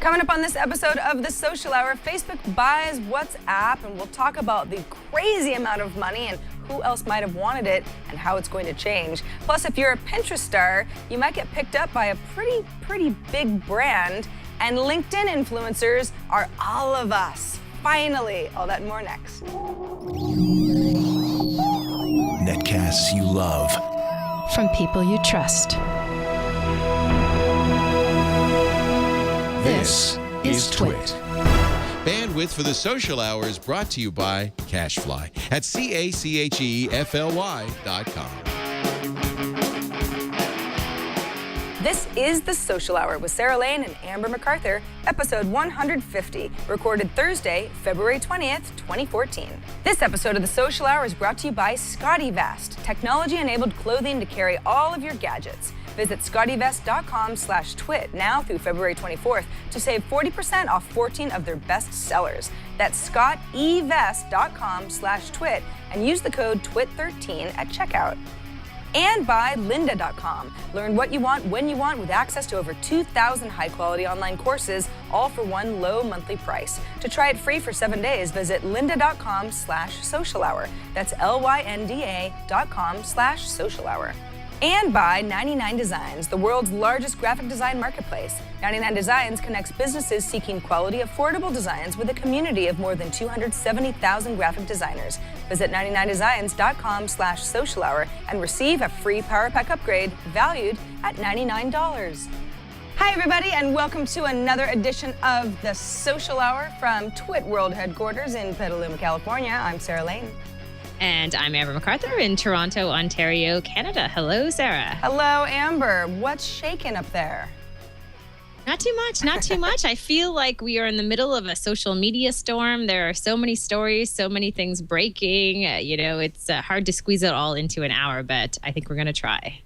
Coming up on this episode of The Social Hour, Facebook buys WhatsApp, and we'll talk about the crazy amount of money and who else might have wanted it and how it's going to change. Plus, if you're a Pinterest star, you might get picked up by a pretty big brand, and LinkedIn influencers are all of us. Finally, all that and more next. Netcasts you love. From people you trust. This is Twit. Bandwidth for the Social Hour is brought to you by Cashfly at CACHEFLY.com. This is The Social Hour with Sarah Lane and Amber MacArthur, episode 150, recorded Thursday, February 20th, 2014. This episode of The Social Hour is brought to you by ScottyVest, technology-enabled clothing to carry all of your gadgets. Visit scottevest.com/twit now through February 24th to save 40% off 14 of their best sellers. That's scottevest.com/twit and use the code TWIT13 at checkout. And by lynda.com. Learn what you want when you want with access to over 2,000 high-quality online courses, all for one low monthly price. To try it free for 7 days, visit lynda.com/social hour. That's LYNDA.com/social hour. And by 99 Designs, the world's largest graphic design marketplace. 99 Designs connects businesses seeking quality, affordable designs with a community of more than 270,000 graphic designers. Visit 99designs.com/social hour and receive a free Power Pack upgrade valued at $99. Hi, everybody, and welcome to another edition of The Social Hour from Twit World Headquarters in Petaluma, California. I'm Sarah Lane. And I'm Amber MacArthur in Toronto, Ontario, Canada. Hello, Sarah. Hello, Amber. What's shaking up there? Not too much, not too much. I feel like we are in the middle of a social media storm. There are so many stories, so many things breaking. It's hard to squeeze it all into an hour, but I think we're going to try.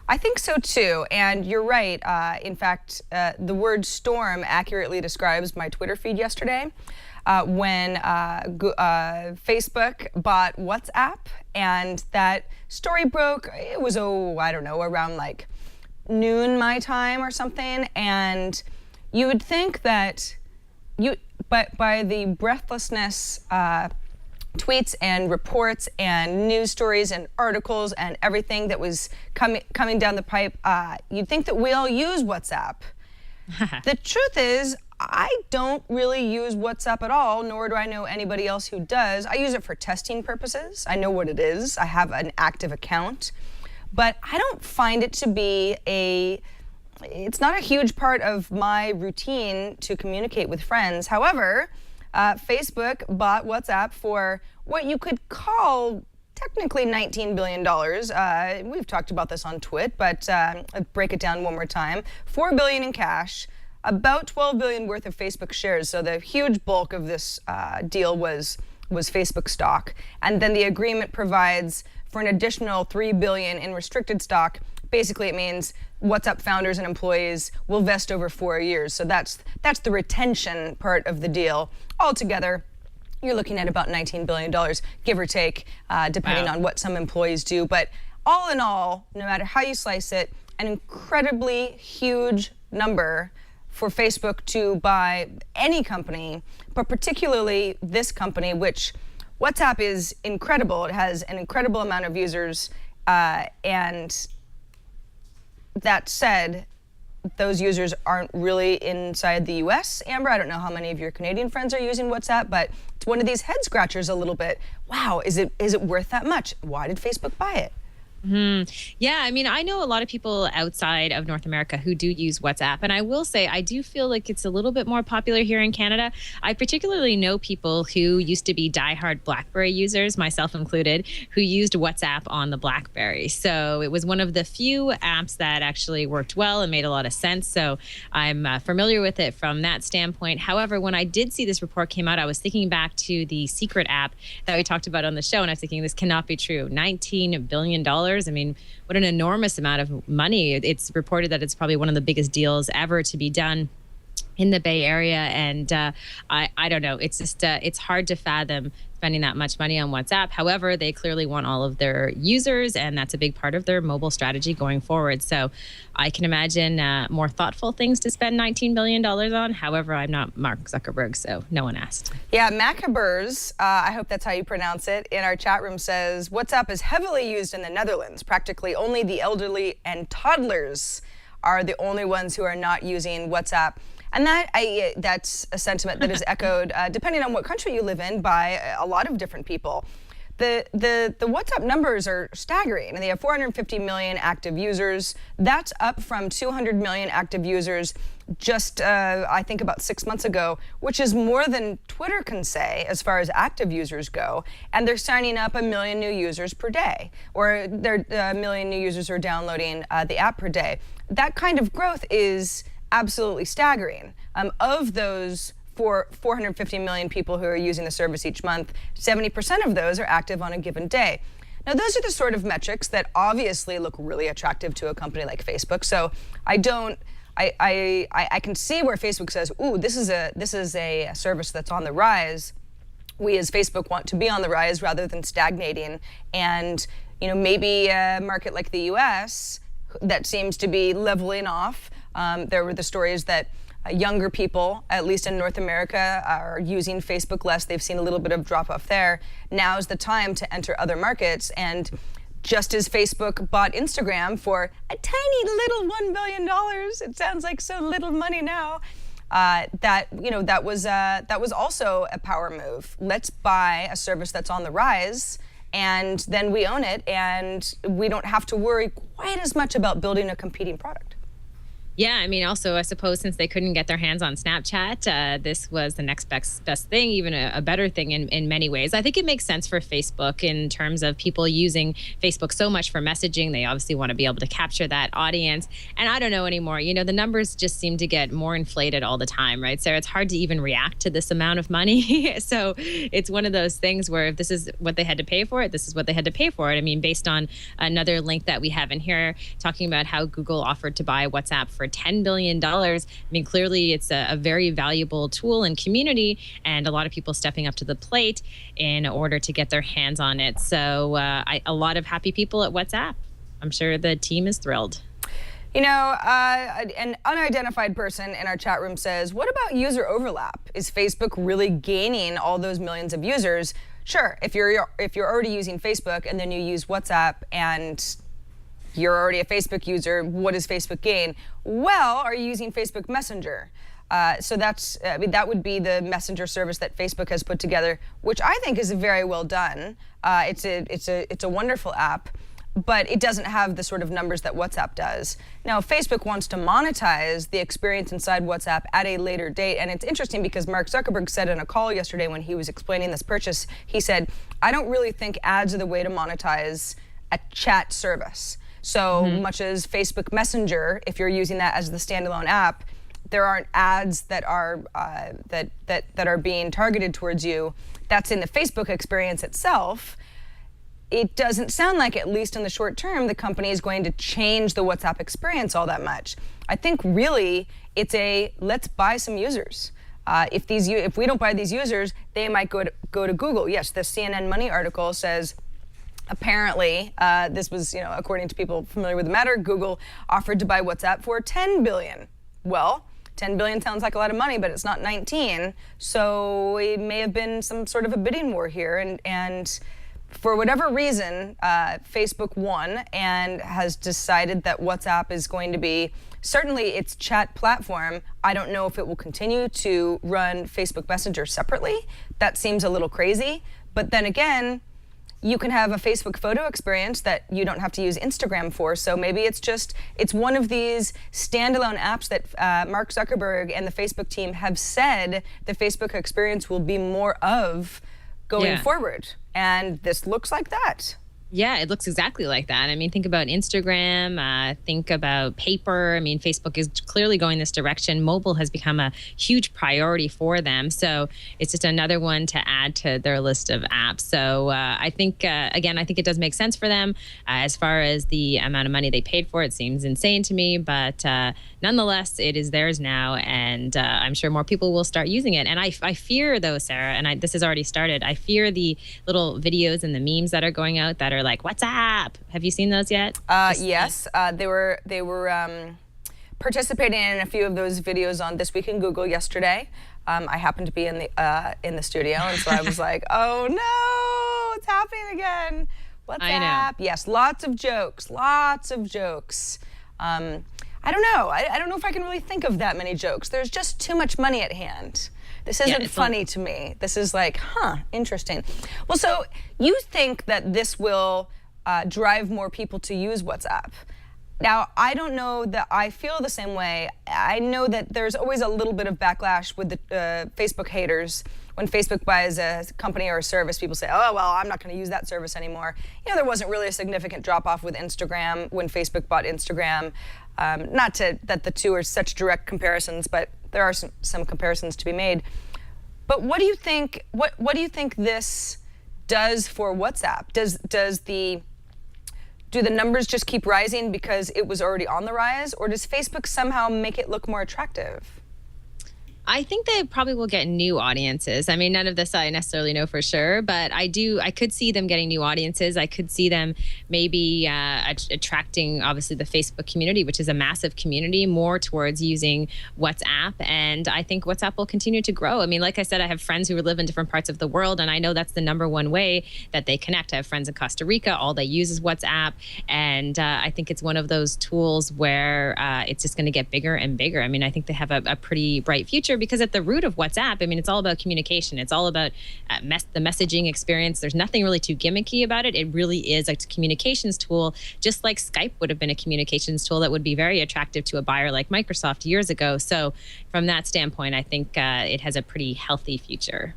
I think so, too. And you're right. In fact, the word storm accurately describes my Twitter feed yesterday. When Facebook bought WhatsApp, and that story broke. It was, around like noon my time or something. And you would think that but by the breathlessness, tweets and reports and news stories and articles and everything that was coming down the pipe, you'd think that we all use WhatsApp. The truth is, I don't really use WhatsApp at all, nor do I know anybody else who does. I use it for testing purposes. I know what it is. I have an active account. But I don't find it to be it's not a huge part of my routine to communicate with friends. However, Facebook bought WhatsApp for what you could call technically $19 billion. We've talked about this on Twit, but I'll break it down one more time. $4 billion in cash. About $12 billion worth of Facebook shares. So the huge bulk of this deal was Facebook stock. And then the agreement provides for an additional $3 billion in restricted stock. Basically, it means WhatsApp founders and employees will vest over 4 years. So that's the retention part of the deal. Altogether, you're looking at about $19 billion, give or take, depending on what some employees do. But all in all, no matter how you slice it, an incredibly huge number for Facebook to buy any company, but particularly this company, which WhatsApp is incredible. It has an incredible amount of users, and that said, those users aren't really inside the US. Amber, I don't know how many of your Canadian friends are using WhatsApp, but it's one of these head scratchers a little bit. Wow, is it worth that much? Why did Facebook buy it? Yeah, I mean, I know a lot of people outside of North America who do use WhatsApp. And I will say, I do feel like it's a little bit more popular here in Canada. I particularly know people who used to be diehard BlackBerry users, myself included, who used WhatsApp on the BlackBerry. So it was one of the few apps that actually worked well and made a lot of sense. So I'm familiar with it from that standpoint. However, when I did see this report came out, I was thinking back to the secret app that we talked about on the show. And I was thinking, this cannot be true. $19 billion. I mean, what an enormous amount of money. It's reported that it's probably one of the biggest deals ever to be done in the Bay Area. And I don't know. It's just it's hard to fathom spending that much money on WhatsApp. However, they clearly want all of their users, and that's a big part of their mobile strategy going forward. So I can imagine more thoughtful things to spend $19 billion on. However, I'm not Mark Zuckerberg, so no one asked. Yeah, Macabers, I hope that's how you pronounce it, in our chat room says, WhatsApp is heavily used in the Netherlands. Practically only the elderly and toddlers are the only ones who are not using WhatsApp. And that's a sentiment that is echoed, depending on what country you live in, by a lot of different people. The WhatsApp numbers are staggering, and they have 450 million active users. That's up from 200 million active users just, I think, about 6 months ago, which is more than Twitter can say as far as active users go. And they're signing up 1 million new users per day, or they're 1 million new users are downloading the app per day. That kind of growth is absolutely staggering. Of those 450 million people who are using the service each month, 70% of those are active on a given day. Now, those are the sort of metrics that obviously look really attractive to a company like Facebook. So I can see where Facebook says, "Ooh, this is a service that's on the rise. We as Facebook want to be on the rise rather than stagnating." And maybe a market like the U.S. that seems to be leveling off. There were the stories that younger people, at least in North America, are using Facebook less. They've seen a little bit of drop off there. Now's the time to enter other markets. And just as Facebook bought Instagram for a tiny little $1 billion, it sounds like so little money now, that was also a power move. Let's buy a service that's on the rise, and then we own it, and we don't have to worry quite as much about building a competing product. Yeah, I mean, also, I suppose since they couldn't get their hands on Snapchat, this was the next best thing, even a better thing in many ways. I think it makes sense for Facebook in terms of people using Facebook so much for messaging. They obviously want to be able to capture that audience. And I don't know anymore. The numbers just seem to get more inflated all the time, right? So it's hard to even react to this amount of money. So it's one of those things where if this is what they had to pay for it, this is what they had to pay for it. I mean, based on another link that we have in here talking about how Google offered to buy WhatsApp for $10 billion. I mean, clearly it's a very valuable tool in community, and a lot of people stepping up to the plate in order to get their hands on it. So a lot of happy people at WhatsApp. I'm sure the team is thrilled. An unidentified person in our chat room says, what about user overlap? Is Facebook really gaining all those millions of users? Sure, if you're already using Facebook and then you use WhatsApp and you're already a Facebook user, what does Facebook gain? Well, are you using Facebook Messenger? So that would be the messenger service that Facebook has put together, which I think is very well done. It's a wonderful app, but it doesn't have the sort of numbers that WhatsApp does. Now, Facebook wants to monetize the experience inside WhatsApp at a later date, and it's interesting because Mark Zuckerberg said in a call yesterday when he was explaining this purchase, he said, I don't really think ads are the way to monetize a chat service. So much as Facebook Messenger, if you're using that as the standalone app, there aren't ads that are that are being targeted towards you. That's in the Facebook experience itself. It doesn't sound like, at least in the short term, the company is going to change the WhatsApp experience all that much. I think really it's let's buy some users. If we don't buy these users, they might go to Google. Yes, the CNN Money article says, apparently, this was, according to people familiar with the matter, Google offered to buy WhatsApp for $10 billion. Well, $10 billion sounds like a lot of money, but it's not 19. So it may have been some sort of a bidding war here. And for whatever reason, Facebook won and has decided that WhatsApp is going to be certainly its chat platform. I don't know if it will continue to run Facebook Messenger separately. That seems a little crazy. But then again, you can have a Facebook photo experience that you don't have to use Instagram for. So maybe it's one of these standalone apps that Mark Zuckerberg and the Facebook team have said the Facebook experience will be more of going forward. And this looks like that. Yeah, it looks exactly like that. I mean, think about Instagram, think about paper. I mean, Facebook is clearly going this direction. Mobile has become a huge priority for them. So it's just another one to add to their list of apps. So I think, again, I think it does make sense for them. As far as the amount of money they paid for it seems insane to me. But nonetheless, it is theirs now. And I'm sure more people will start using it. And I fear, though, Sarah, and this has already started, I fear the little videos and the memes that are going out that are like, WhatsApp. Have you seen those yet? Yes, they were participating in a few of those videos on This Week in Google yesterday. I happened to be in the studio, and so I was like, oh no, it's happening again. WhatsApp. I know. Yes, lots of jokes. I don't know. I don't know if I can really think of that many jokes. There's just too much money at hand. This isn't funny to me. This is like, interesting. Well, so you think that this will drive more people to use WhatsApp. Now, I don't know that I feel the same way. I know that there's always a little bit of backlash with the Facebook haters. When Facebook buys a company or a service, people say, oh, well, I'm not going to use that service anymore. You know, there wasn't really a significant drop-off with Instagram when Facebook bought Instagram. Not that the two are such direct comparisons, but there are some comparisons to be made. But what do you think? What do you think this does for WhatsApp? Do the numbers just keep rising because it was already on the rise, or does Facebook somehow make it look more attractive? I think they probably will get new audiences. I mean, none of this I necessarily know for sure, but I could see them getting new audiences. I could see them maybe attracting, obviously, the Facebook community, which is a massive community, more towards using WhatsApp. And I think WhatsApp will continue to grow. I mean, like I said, I have friends who live in different parts of the world, and I know that's the number one way that they connect. I have friends in Costa Rica. All they use is WhatsApp. And I think it's one of those tools where it's just going to get bigger and bigger. I mean, I think they have a pretty bright future, because at the root of WhatsApp, I mean, it's all about communication. It's all about the messaging experience. There's nothing really too gimmicky about it. It really is a communications tool, just like Skype would have been a communications tool that would be very attractive to a buyer like Microsoft years ago. So from that standpoint, I think it has a pretty healthy future.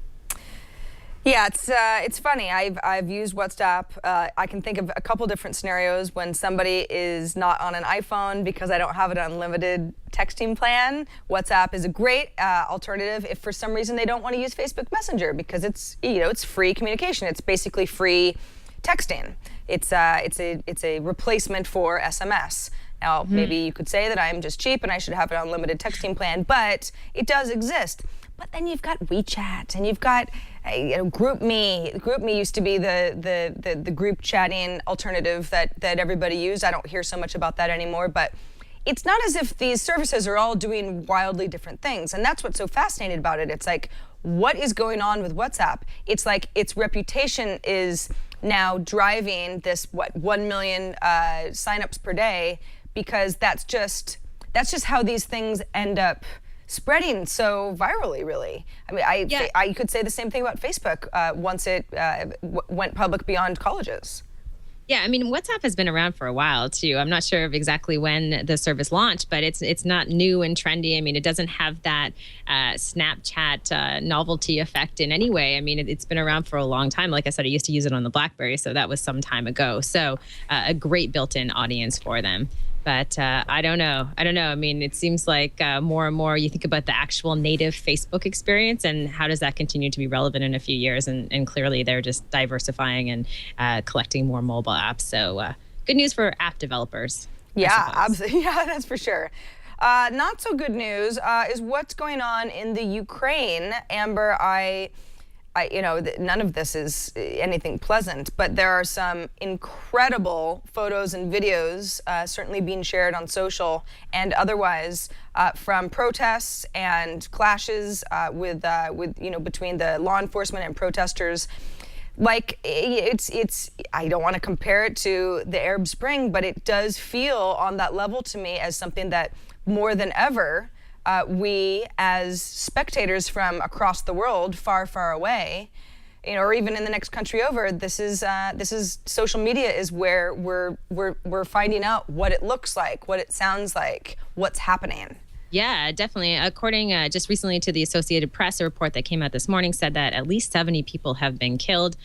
Yeah, it's funny. I've used WhatsApp. I can think of a couple different scenarios when somebody is not on an iPhone because I don't have an unlimited texting plan. WhatsApp is a great alternative if for some reason they don't want to use Facebook Messenger, because it's free communication. It's basically free texting. It's a replacement for SMS. Now, maybe you could say that I'm just cheap and I should have an unlimited texting plan, but it does exist. But then you've got WeChat, and you've got GroupMe. GroupMe used to be the group chatting alternative that everybody used. I don't hear so much about that anymore, but it's not as if these services are all doing wildly different things. And that's what's so fascinating about it. It's like, what is going on with WhatsApp? It's like its reputation is now driving this, 1 million signups per day, because that's just how these things end up spreading so virally, really. I mean, I could say the same thing about Facebook once it went public beyond colleges. Yeah, I mean, WhatsApp has been around for a while, too. I'm not sure of exactly when the service launched, but it's not new and trendy. I mean, it doesn't have that Snapchat novelty effect in any way. I mean, it's been around for a long time. Like I said, I used to use it on the BlackBerry, so that was some time ago. So a great built-in audience for them. But I don't know. I mean, it seems like more and more you think about the actual native Facebook experience and how does that continue to be relevant in a few years. And clearly they're just diversifying and collecting more mobile apps. So good news for app developers. Yeah, absolutely. Yeah, that's for sure. Not so good news is what's going on in the Ukraine. Amber, none of this is anything pleasant, but there are some incredible photos and videos certainly being shared on social and otherwise from protests and clashes with between the law enforcement and protesters. Like it's I don't want to compare it to the Arab Spring, but it does feel on that level to me as something that more than ever we as spectators from across the world, far, far away, or even in the next country over, this is social media is where we're finding out what it looks like, what it sounds like, what's happening. Yeah, definitely. According just recently to the Associated Press, a report that came out this morning said that at least 70 people have been killed.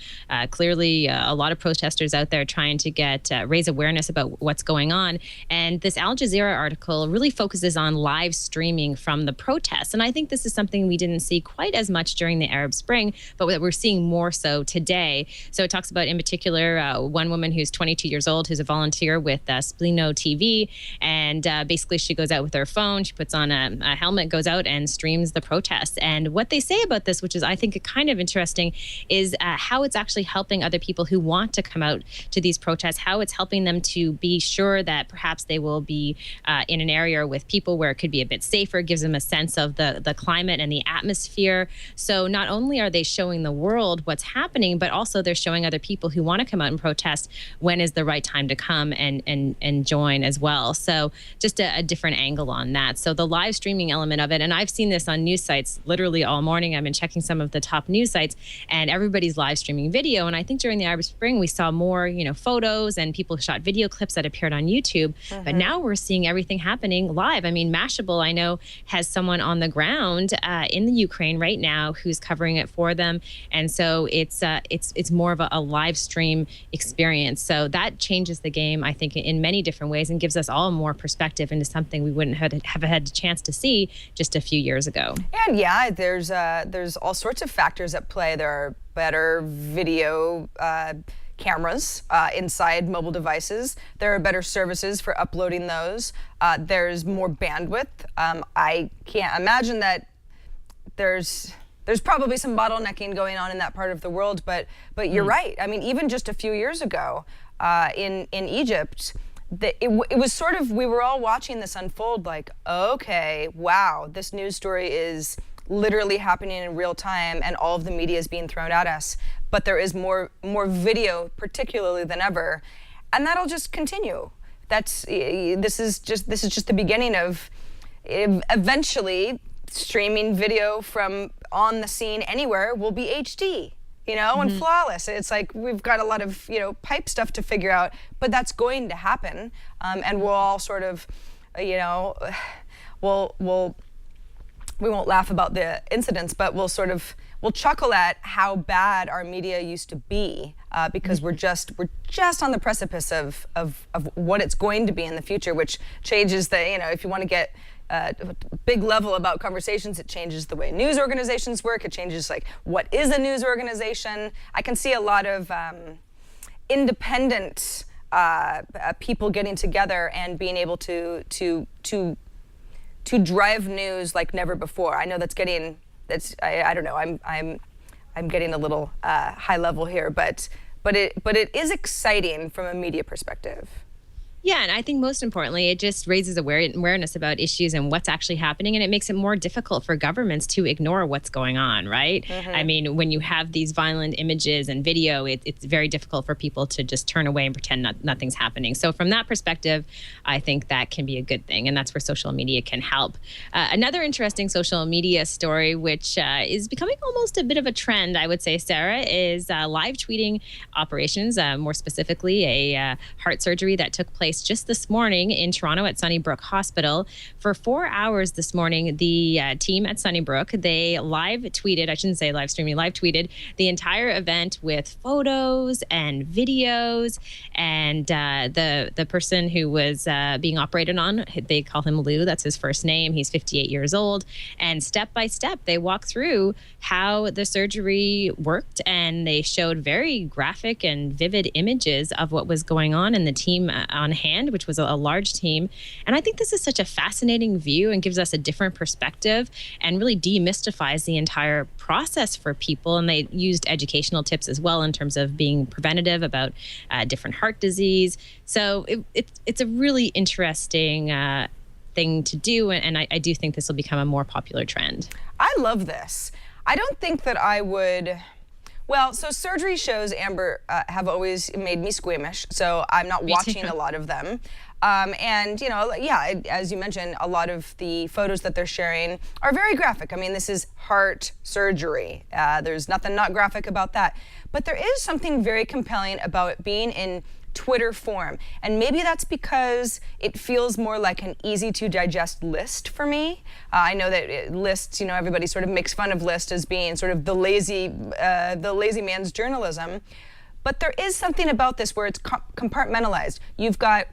Clearly, a lot of protesters out there trying to raise awareness about what's going on. And this Al Jazeera article really focuses on live streaming from the protests. And I think this is something we didn't see quite as much during the Arab Spring, but that we're seeing more so today. So it talks about, in particular, one woman who's 22 years old, who's a volunteer with Splino TV. And basically, she goes out with her phone, she puts on a helmet, goes out and streams the protests. And what they say about this, which is I think kind of interesting, is how it's actually helping other people who want to come out to these protests, how it's helping them to be sure that perhaps they will be in an area with people where it could be a bit safer, gives them a sense of the climate and the atmosphere. So not only are they showing the world what's happening, but also they're showing other people who want to come out and protest when is the right time to come and join as well. So just a different angle on that. So the live streaming element of it, and I've seen this on news sites literally all morning. I've been checking some of the top news sites, and everybody's live streaming video. And I think during the Arab Spring, we saw more, photos, and people shot video clips that appeared on YouTube. But now we're seeing everything happening live. I mean, Mashable, I know, has someone on the ground in the Ukraine right now who's covering it for them. And so it's more of a live stream experience. So that changes the game, I think, in many different ways, and gives us all more perspective into something we wouldn't have had a chance to see just a few years ago. And yeah, there's all sorts of factors at play. There are better video cameras inside mobile devices. There are better services for uploading those. There's more bandwidth. I can't imagine that there's probably some bottlenecking going on in that part of the world, but you're right. I mean, even just a few years ago in Egypt, it was sort of, we were all watching this unfold like, okay, wow, this news story is literally happening in real time and all of the media is being thrown at us. But there is more video, particularly than ever, and that'll just continue. This is just the beginning of eventually streaming video from on the scene anywhere will be HD. And flawless. It's like we've got a lot of, pipe stuff to figure out, but that's going to happen. And we'll all sort of, we won't laugh about the incidents, but we'll chuckle at how bad our media used to be because we're just on the precipice of what it's going to be in the future, which changes if you want to get a big level about conversations, it changes the way news organizations work. It changes what is a news organization. I can see a lot of independent people getting together and being able to drive news like never before. I know I don't know. I'm getting a little high level here, but it is exciting from a media perspective. Yeah, and I think most importantly, it just raises awareness about issues and what's actually happening, and it makes it more difficult for governments to ignore what's going on, right? I mean, when you have these violent images and video, it's very difficult for people to just turn away and pretend nothing's happening. So from that perspective, I think that can be a good thing, and that's where social media can help. Another interesting social media story, which is becoming almost a bit of a trend, I would say, Sarah, is live tweeting operations, more specifically a heart surgery that took place just this morning in Toronto at Sunnybrook Hospital. For 4 hours this morning, the team at Sunnybrook, they live tweeted the entire event with photos and videos. And the person who was being operated on, they call him Lou, that's his first name. He's 58 years old. And step by step, they walk through how the surgery worked, and they showed very graphic and vivid images of what was going on, and the team on hand, which was a large team. And I think this is such a fascinating view and gives us a different perspective and really demystifies the entire process for people. And they used educational tips as well in terms of being preventative about different heart disease. So it's a really interesting thing to do. And I do think this will become a more popular trend. I love this. I don't think that I would... Well, so surgery shows, Amber, have always made me squeamish, so I'm not watching a lot of them. And, as you mentioned, a lot of the photos that they're sharing are very graphic. I mean, this is heart surgery. There's nothing not graphic about that. But there is something very compelling about being in Twitter form. And maybe that's because it feels more like an easy to digest list for me. I know that lists, everybody sort of makes fun of lists as being sort of the lazy man's journalism. But there is something about this where it's compartmentalized. You've got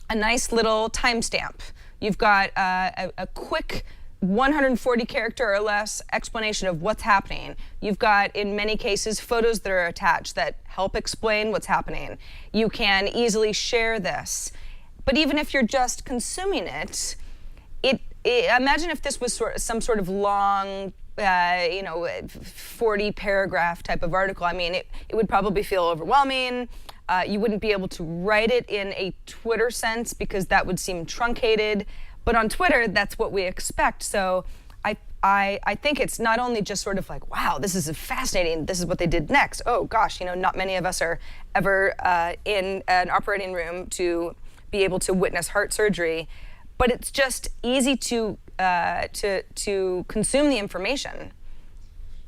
a nice little timestamp. You've got a quick 140 character or less explanation of what's happening. You've got, in many cases, photos that are attached that help explain what's happening. You can easily share this. But even if you're just consuming it, imagine if this was some sort of long, 40 paragraph type of article. I mean, it would probably feel overwhelming. You wouldn't be able to write it in a Twitter sense because that would seem truncated. But on Twitter, that's what we expect. So I think it's not only just sort of like, wow, this is fascinating. This is what they did next. Oh gosh, not many of us are ever in an operating room to be able to witness heart surgery. But it's just easy to consume the information.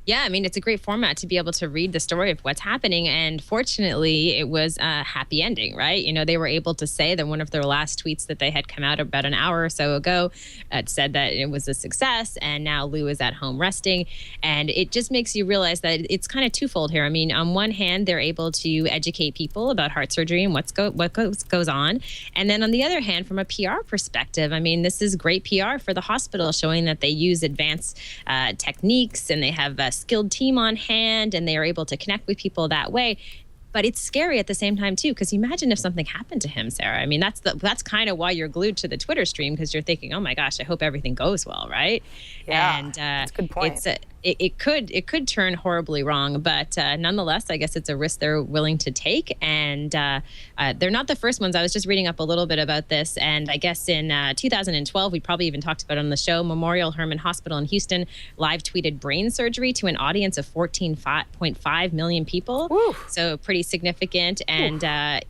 Yeah, I mean, it's a great format to be able to read the story of what's happening. And fortunately, it was a happy ending, right? They were able to say that one of their last tweets that they had come out about an hour or so ago said that it was a success. And now Lou is at home resting. And it just makes you realize that it's kind of twofold here. I mean, on one hand, they're able to educate people about heart surgery and what goes on. And then on the other hand, from a PR perspective, I mean, this is great PR for the hospital, showing that they use advanced techniques and they have a skilled team on hand and they are able to connect with people that way. But it's scary at the same time too, because imagine if something happened to him, Sarah. I mean, that's kind of why you're glued to the Twitter stream, because you're thinking, oh my gosh, I hope everything goes well, right? Yeah, and that's a good point. It could turn horribly wrong, but nonetheless, I guess it's a risk they're willing to take. And they're not the first ones. I was just reading up a little bit about this, and I guess in 2012, we probably even talked about it on the show, Memorial Hermann Hospital in Houston live tweeted brain surgery to an audience of 14.5 million people. Woo. So pretty significant. And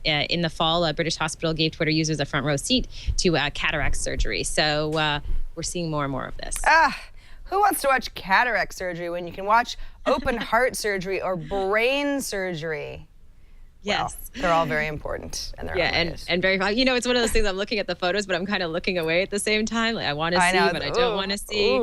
in the fall, a British hospital gave Twitter users a front row seat to cataract surgery. So we're seeing more and more of this. Who wants to watch cataract surgery when you can watch open heart surgery or brain surgery? Yes. Well, they're all very important. And they're and very fun. It's one of those things, I'm looking at the photos, but I'm kind of looking away at the same time. Like I want to see, but I don't want to see.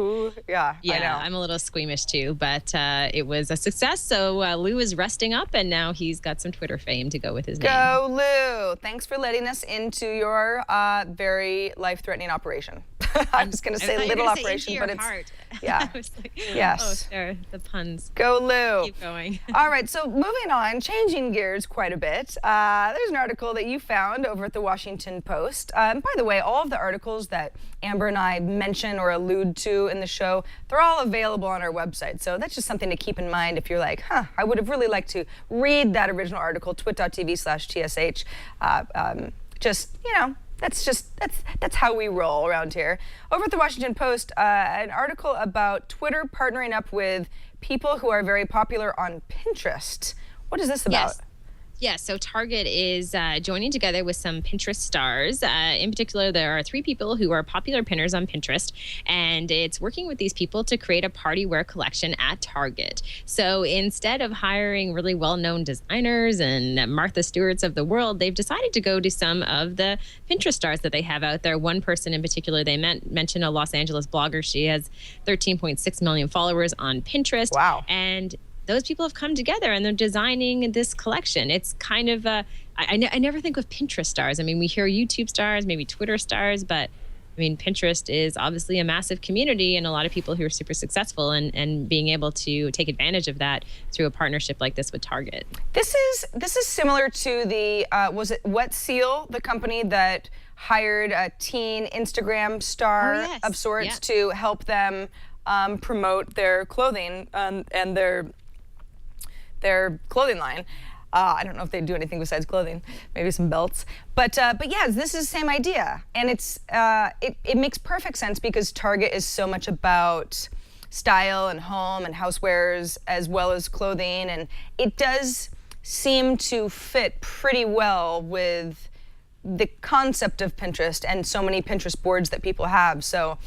Yeah, I know. I'm a little squeamish too, but it was a success. So Lou is resting up, and now he's got some Twitter fame to go with his name. Go, Lou. Thanks for letting us into your very life-threatening operation. I was going to say little operation, but it's heart. Yeah. I was like, yes. Oh, Sarah, the puns. Go, Lou. Keep going. All right. So moving on, changing gears quite a bit. There's an article that you found over at the Washington Post. By the way, all of the articles that Amber and I mention or allude to in the show, they're all available on our website. So that's just something to keep in mind if you're like, I would have really liked to read that original article, twit.tv/TSH. That's how we roll around here. Over at the Washington Post, an article about Twitter partnering up with people who are very popular on Pinterest. What is this about? Yes, so Target is joining together with some Pinterest stars. In particular, there are 3 people who are popular pinners on Pinterest, and it's working with these people to create a party wear collection at Target. So instead of hiring really well-known designers and Martha Stewarts of the world, they've decided to go to some of the Pinterest stars that they have out there. One person in particular, they mentioned a Los Angeles blogger. She has 13.6 million followers on Pinterest. Wow. And those people have come together and they're designing this collection. It's kind of I never think of Pinterest stars. I mean, we hear YouTube stars, maybe Twitter stars, but I mean, Pinterest is obviously a massive community and a lot of people who are super successful, and being able to take advantage of that through a partnership like this with Target. This is similar to the was it Wet Seal, the company that hired a teen Instagram star of sorts to help them promote their clothing and their clothing line. I don't know if they do anything besides clothing, maybe some belts. But yeah, this is the same idea. And it makes perfect sense because Target is so much about style and home and housewares as well as clothing. And it does seem to fit pretty well with the concept of Pinterest and so many Pinterest boards that people have. So,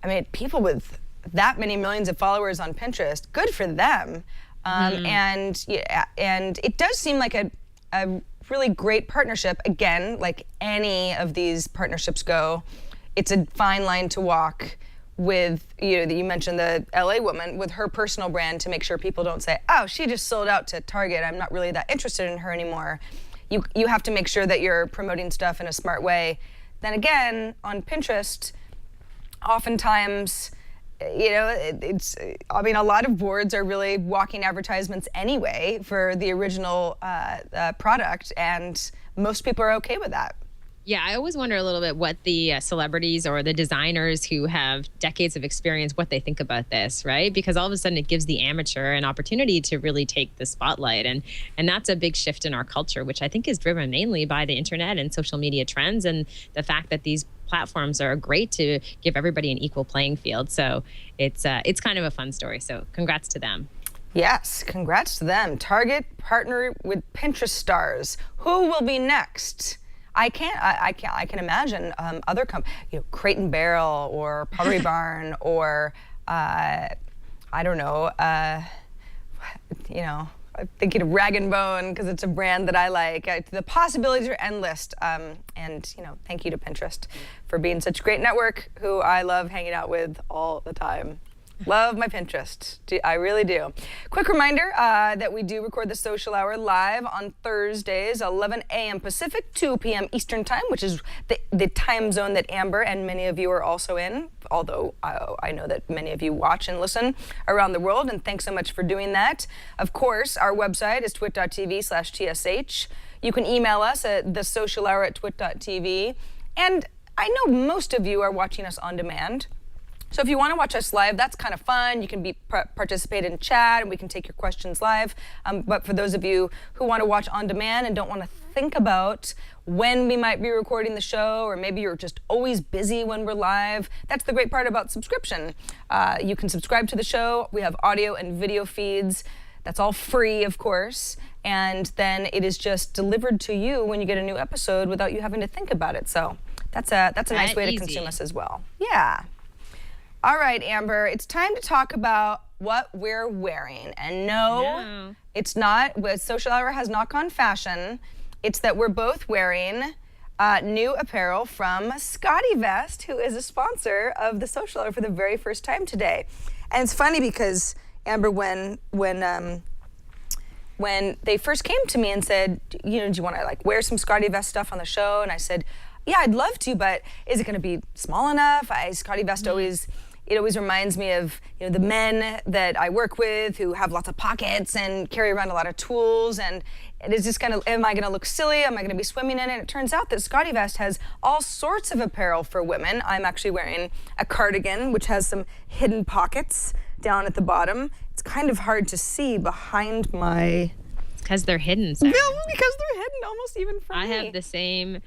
I mean, people with that many millions of followers on Pinterest, good for them. And it does seem like a really great partnership. Again, like any of these partnerships go, it's a fine line to walk with, you mentioned the LA woman, with her personal brand, to make sure people don't say, oh, she just sold out to Target, I'm not really that interested in her anymore. You have to make sure that you're promoting stuff in a smart way. Then again, on Pinterest, oftentimes, I mean, a lot of boards are really walking advertisements anyway for the original product, and most people are okay with that. Yeah, I always wonder a little bit what the celebrities or the designers who have decades of experience, what they think about this, right? Because all of a sudden it gives the amateur an opportunity to really take the spotlight. And that's a big shift in our culture, which I think is driven mainly by the internet and social media trends, and the fact that these platforms are great to give everybody an equal playing field. So it's kind of a fun story. So congrats to them. Yes, congrats to them. Target partnered with Pinterest stars. Who will be next? I can imagine other companies, Crate and Barrel or Pottery Barn or I don't know, I'm thinking of Rag and Bone because it's a brand that I like. The possibilities are endless, and thank you to Pinterest for being such a great network who I love hanging out with all the time. Love my Pinterest. I really do. Quick reminder that we do record the Social Hour live on Thursdays, 11 a.m. Pacific, 2 p.m. Eastern Time, which is the time zone that Amber and many of you are also in, although I know that many of you watch and listen around the world, and thanks so much for doing that. Of course, our website is twit.tv/TSH. You can email us at thesocialhour@twit.tv. And I know most of you are watching us on demand. So if you want to watch us live, that's kind of fun. You can participate in chat, and we can take your questions live. But for those of you who want to watch on demand and don't want to think about when we might be recording the show, or maybe you're just always busy when we're live, that's the great part about subscription. You can subscribe to the show. We have audio and video feeds. That's all free, of course. And then it is just delivered to you when you get a new episode without you having to think about it. So that's a nice way to consume us as well. Yeah. All right, Amber, it's time to talk about what we're wearing. And no, it's not, Social Hour has not gone fashion. It's that we're both wearing new apparel from Scotty Vest, who is a sponsor of the Social Hour for the very first time today. And it's funny because, Amber, when they first came to me and said, do you want to wear some Scotty Vest stuff on the show? And I said, yeah, I'd love to, but is it going to be small enough? Scotty Vest always reminds me of the men that I work with who have lots of pockets and carry around a lot of tools, and it is just am I going to look silly? Am I going to be swimming in it? It turns out that Scotty Vest has all sorts of apparel for women. I'm actually wearing a cardigan which has some hidden pockets down at the bottom. It's kind of hard to see behind my... It's because they're hidden, Sarah. No, because they're hidden almost even from me. I have the same...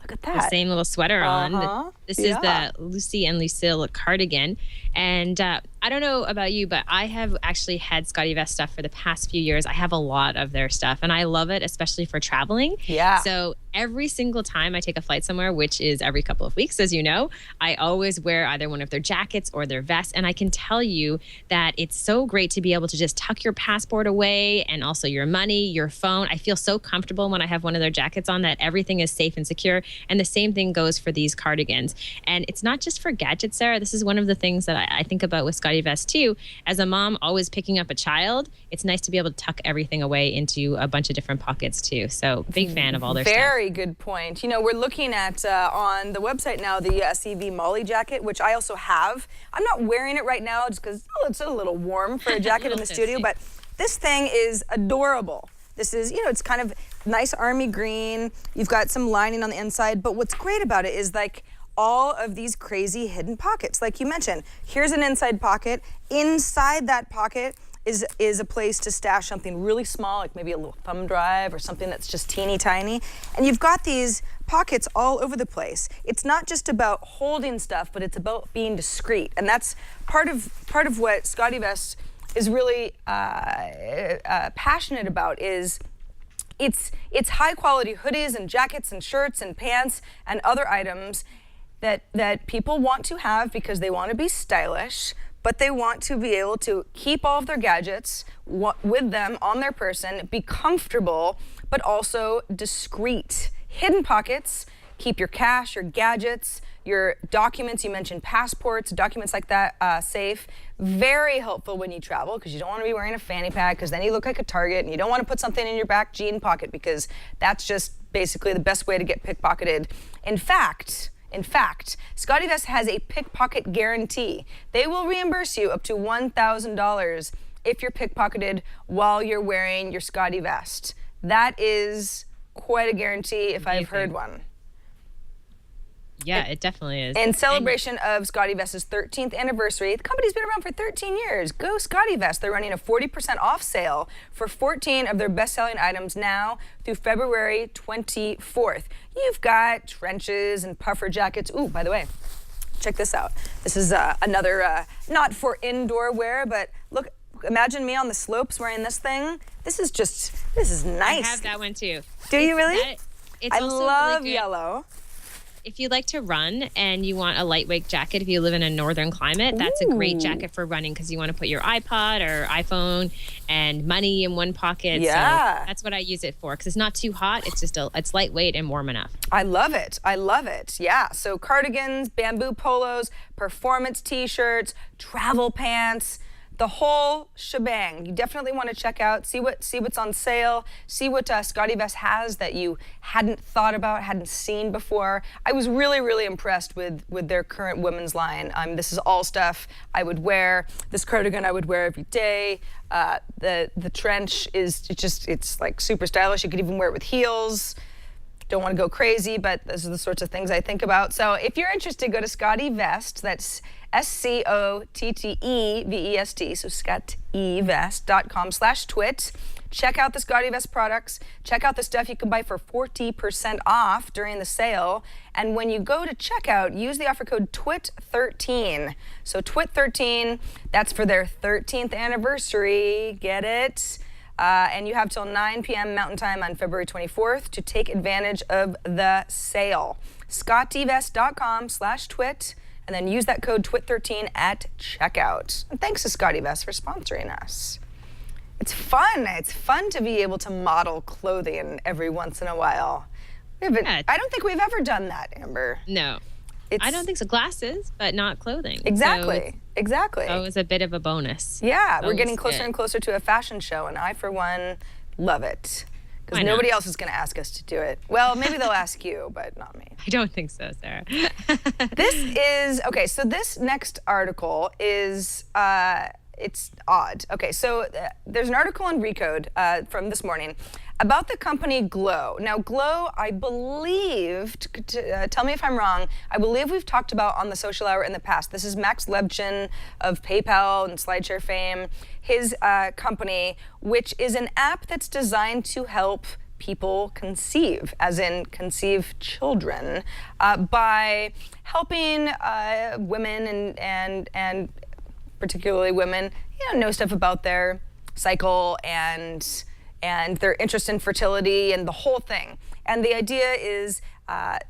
Look at that. The same little sweater on. This is the Lucy and Lucille cardigan. And I don't know about you, but I have actually had Scotty Vest stuff for the past few years. I have a lot of their stuff, and I love it, especially for traveling. Yeah. So every single time I take a flight somewhere, which is every couple of weeks, as you know, I always wear either one of their jackets or their vests. And I can tell you that it's so great to be able to just tuck your passport away, and also your money, your phone. I feel so comfortable when I have one of their jackets on that everything is safe and secure. And the same thing goes for these cardigans. And it's not just for gadgets, Sarah. This is one of the things that I think about with Scotty Vest too. As a mom always picking up a child, it's nice to be able to tuck everything away into a bunch of different pockets too. So big fan of all their stuff. Very good point. We're looking at on the website now the CV Molly jacket, which I also have. I'm not wearing it right now just because it's a little warm for a jacket in the studio, but this thing is adorable. This is, it's kind of nice army green. You've got some lining on the inside, but what's great about it is all of these crazy hidden pockets. Like you mentioned, here's an inside pocket. Inside that pocket is a place to stash something really small, like maybe a little thumb drive or something that's just teeny tiny. And you've got these pockets all over the place. It's not just about holding stuff, but it's about being discreet. And that's part of what Scotty Vest is really passionate about. Is it's high quality hoodies and jackets and shirts and pants and other items that people want to have because they want to be stylish, but they want to be able to keep all of their gadgets with them on their person, be comfortable, but also discreet. Hidden pockets, keep your cash, your gadgets, your documents, you mentioned passports, documents like that, safe. Very helpful when you travel, because you don't want to be wearing a fanny pack, because then you look like a target, and you don't want to put something in your back jean pocket, because that's just basically the best way to get pickpocketed. In fact, Scotty Vest has a pickpocket guarantee. They will reimburse you up to $1,000 if you're pickpocketed while you're wearing your Scotty Vest. That is quite a guarantee if I've heard one. Yeah, it definitely is. In celebration of Scotty Vest's 13th anniversary, the company's been around for 13 years. Go Scotty Vest. They're running a 40% off sale for 14 of their best-selling items now through February 24th. You've got trenches and puffer jackets. Ooh, by the way, check this out. This is another, not for indoor wear, but look, imagine me on the slopes wearing this thing. This is nice. I have that one too. Do you really? It's I also love really good yellow. if you like to run and you want a lightweight jacket, if you live in a northern climate, that's a great jacket for running because you want to put your iPod or iPhone and money in one pocket. Yeah. So that's what I use it for because it's not too hot. It's just it's lightweight and warm enough. I love it. I love it. Yeah. So cardigans, bamboo polos, performance t-shirts, travel pants, the whole shebang. You definitely want to check out, see what's on sale, see what Scotty Vest has that you hadn't thought about, hadn't seen before. I was really, really impressed with their current women's line. This is all stuff I would wear. This cardigan I would wear every day. The trench it's like super stylish. You could even wear it with heels. Don't want to go crazy, but those are the sorts of things I think about. So if you're interested, go to Scotty Vest. That's SCOTTEVEST, so scottevest.com/twit. Check out the Scotty Vest products. Check out the stuff you can buy for 40% off during the sale. And when you go to checkout, use the offer code TWIT13. So TWIT13, that's for their 13th anniversary. Get it? And you have till 9 p.m. Mountain Time on February 24th to take advantage of the sale. scottevest.com/twit, and then use that code TWIT13 at checkout. And thanks to Scotty Vest for sponsoring us. It's fun. It's fun to be able to model clothing every once in a while. I don't think we've ever done that, Amber. No. I don't think so. Glasses, but not clothing. Exactly. So exactly. That was a bit of a bonus. Yeah, we're getting closer and closer to a fashion show, and I, for one, love it. Because nobody else is going to ask us to do it. Well, maybe they'll ask you, but not me. I don't think so, Sarah. So this next article is, it's odd. Okay, so there's an article on Recode from this morning about the company Glow. Now, Glow, I believe, tell me if I'm wrong, I believe we've talked about on the Social Hour in the past. This is Max Lebchin of PayPal and SlideShare fame, his company, which is an app that's designed to help people conceive, as in conceive children, by helping women and particularly women, know stuff about their cycle and their interest in fertility and the whole thing. And the idea is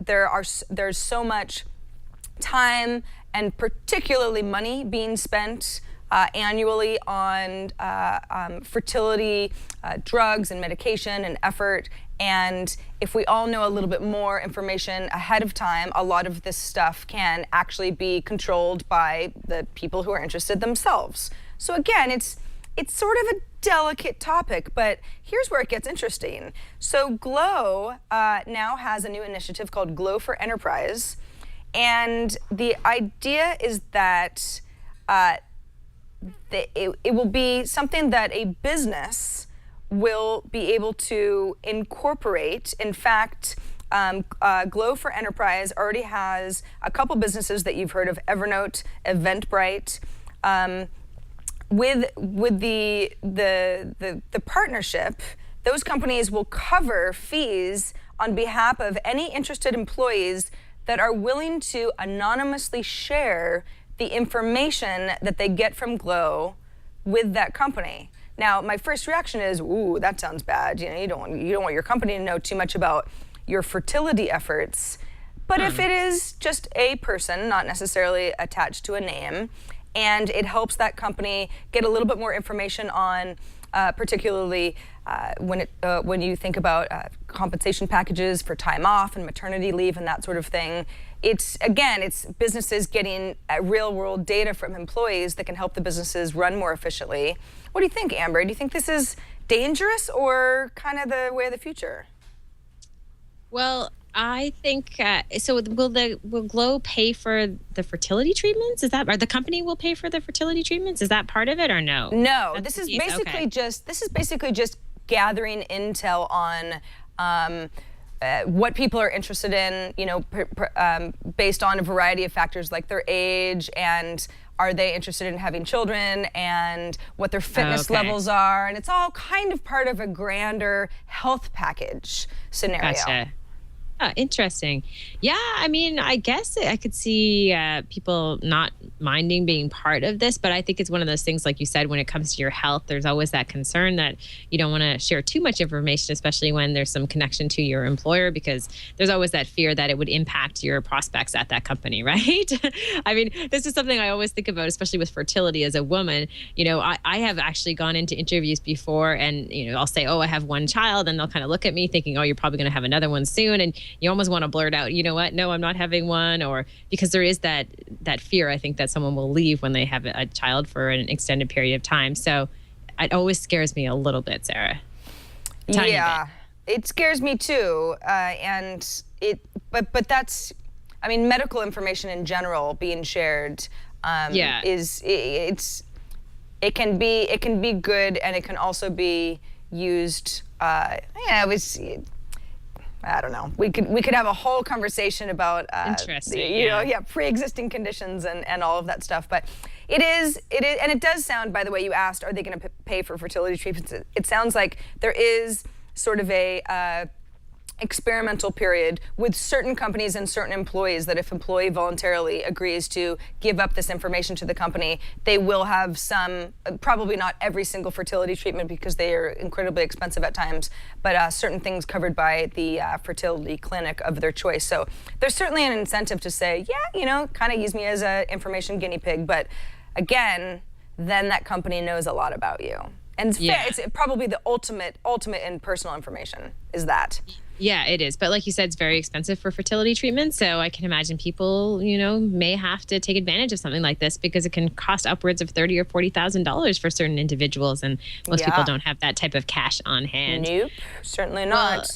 there's so much time and particularly money being spent annually on fertility drugs and medication and effort. And if we all know a little bit more information ahead of time, a lot of this stuff can actually be controlled by the people who are interested themselves. So again, it's sort of a delicate topic, but here's where it gets interesting. So Glow now has a new initiative called Glow for Enterprise. And the idea is that it will be something that a business will be able to incorporate. In fact, Glow for Enterprise already has a couple businesses that you've heard of: Evernote, Eventbrite. With the partnership, those companies will cover fees on behalf of any interested employees that are willing to anonymously share the information that they get from Glow with that company. Now, my first reaction is, ooh, that sounds bad. You don't want your company to know too much about your fertility efforts. But if it is just a person, not necessarily attached to a name, and it helps that company get a little bit more information on particularly when you think about compensation packages for time off and maternity leave and that sort of thing. It's businesses getting real world data from employees that can help the businesses run more efficiently. What do you think, Amber? Do you think this is dangerous or kind of the way of the future? Well, I think so. Will Glow pay for the fertility treatments? Is that, or the company will pay for the fertility treatments? Is that part of it or no? No, this is basically just gathering intel on what people are interested in. Based on a variety of factors like their age and are they interested in having children and what their fitness levels are, and it's all kind of part of a grander health package scenario. Gotcha. Oh, interesting. Yeah, I mean, I guess I could see people not minding being part of this, but I think it's one of those things, like you said, when it comes to your health, there's always that concern that you don't want to share too much information, especially when there's some connection to your employer, because there's always that fear that it would impact your prospects at that company, right? I mean, this is something I always think about, especially with fertility as a woman. I have actually gone into interviews before and, I'll say, oh, I have one child, and they'll kind of look at me thinking, oh, you're probably going to have another one soon. And you almost want to blurt out, you know what? No, I'm not having one, or because there is that fear, I think, that someone will leave when they have a child for an extended period of time. So it always scares me a little bit, Sarah. Tiny bit. It scares me too, but that's, I mean, medical information in general being shared it can be good, and it can also be used. I don't know. We could have a whole conversation about pre-existing conditions and all of that stuff. But it is, and it does sound. By the way, you asked, are they going to pay for fertility treatments? It sounds like there is sort of a experimental period with certain companies and certain employees that if employee voluntarily agrees to give up this information to the company, they will have some, probably not every single fertility treatment because they are incredibly expensive at times, but certain things covered by the fertility clinic of their choice. So there's certainly an incentive to say, kind of use me as an information guinea pig, but again, then that company knows a lot about you. And it's probably the ultimate in personal information is that. Yeah, it is. But like you said, it's very expensive for fertility treatment. So I can imagine people, may have to take advantage of something like this because it can cost upwards of $30,000 or $40,000 for certain individuals. And most people don't have that type of cash on hand. Nope, certainly not. Well,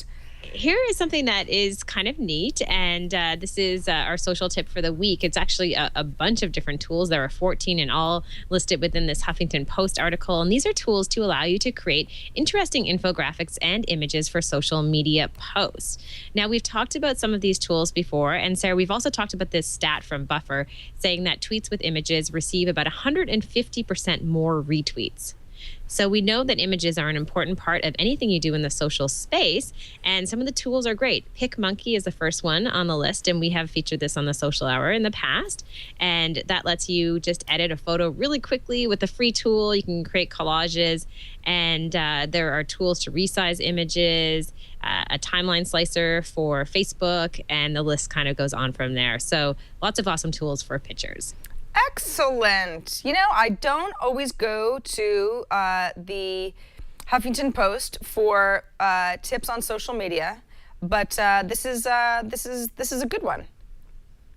here is something that is kind of neat, and this is our social tip for the week. It's actually a bunch of different tools. There are 14 in all listed within this Huffington Post article, and these are tools to allow you to create interesting infographics and images for social media posts. Now, we've talked about some of these tools before, and Sarah, we've also talked about this stat from Buffer saying that tweets with images receive about 150% more retweets. So we know that images are an important part of anything you do in the social space, and some of the tools are great. PicMonkey is the first one on the list, and we have featured this on the Social Hour in the past, and that lets you just edit a photo really quickly with a free tool. You can create collages, and there are tools to resize images, a timeline slicer for Facebook, and the list kind of goes on from there. So lots of awesome tools for pictures. Excellent. I don't always go to the Huffington Post for tips on social media, but this is a good one.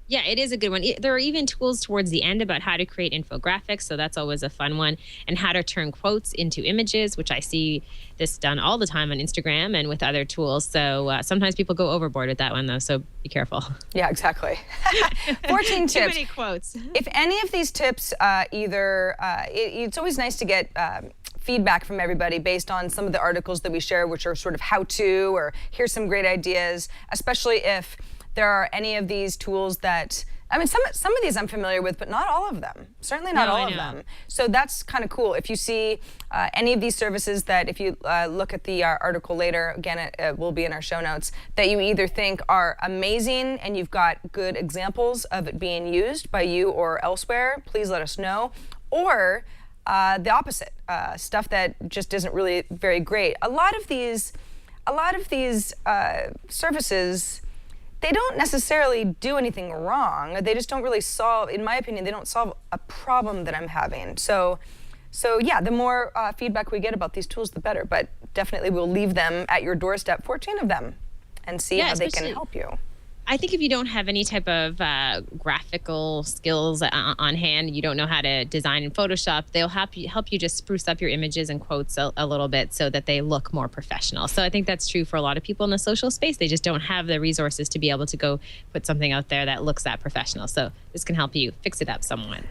Yeah, it is a good one. There are even tools towards the end about how to create infographics, so that's always a fun one, and how to turn quotes into images, which I see this done all the time on Instagram and with other tools. So sometimes people go overboard with that one, though, so be careful. Yeah, exactly. 14 tips. Too many quotes. If any of these tips it's always nice to get feedback from everybody based on some of the articles that we share, which are sort of how-to or here's some great ideas, especially if there are any of these tools that, some of these I'm familiar with, but not all of them. Certainly not all of them. So that's kind of cool. If you see any of these services that, if you look at the article later, again, it will be in our show notes, that you either think are amazing and you've got good examples of it being used by you or elsewhere, please let us know. Or the opposite, stuff that just isn't really very great. A lot of these services, they don't necessarily do anything wrong. They just don't really solve, in my opinion, they don't solve a problem that I'm having. So yeah, the more feedback we get about these tools, the better. But definitely we'll leave them at your doorstep, 14 of them, and see how they can help you. I think if you don't have any type of graphical skills on hand, you don't know how to design in Photoshop, they'll help you just spruce up your images and quotes a little bit so that they look more professional. So I think that's true for a lot of people in the social space. They just don't have the resources to be able to go put something out there that looks that professional. So this can help you fix it up somewhat.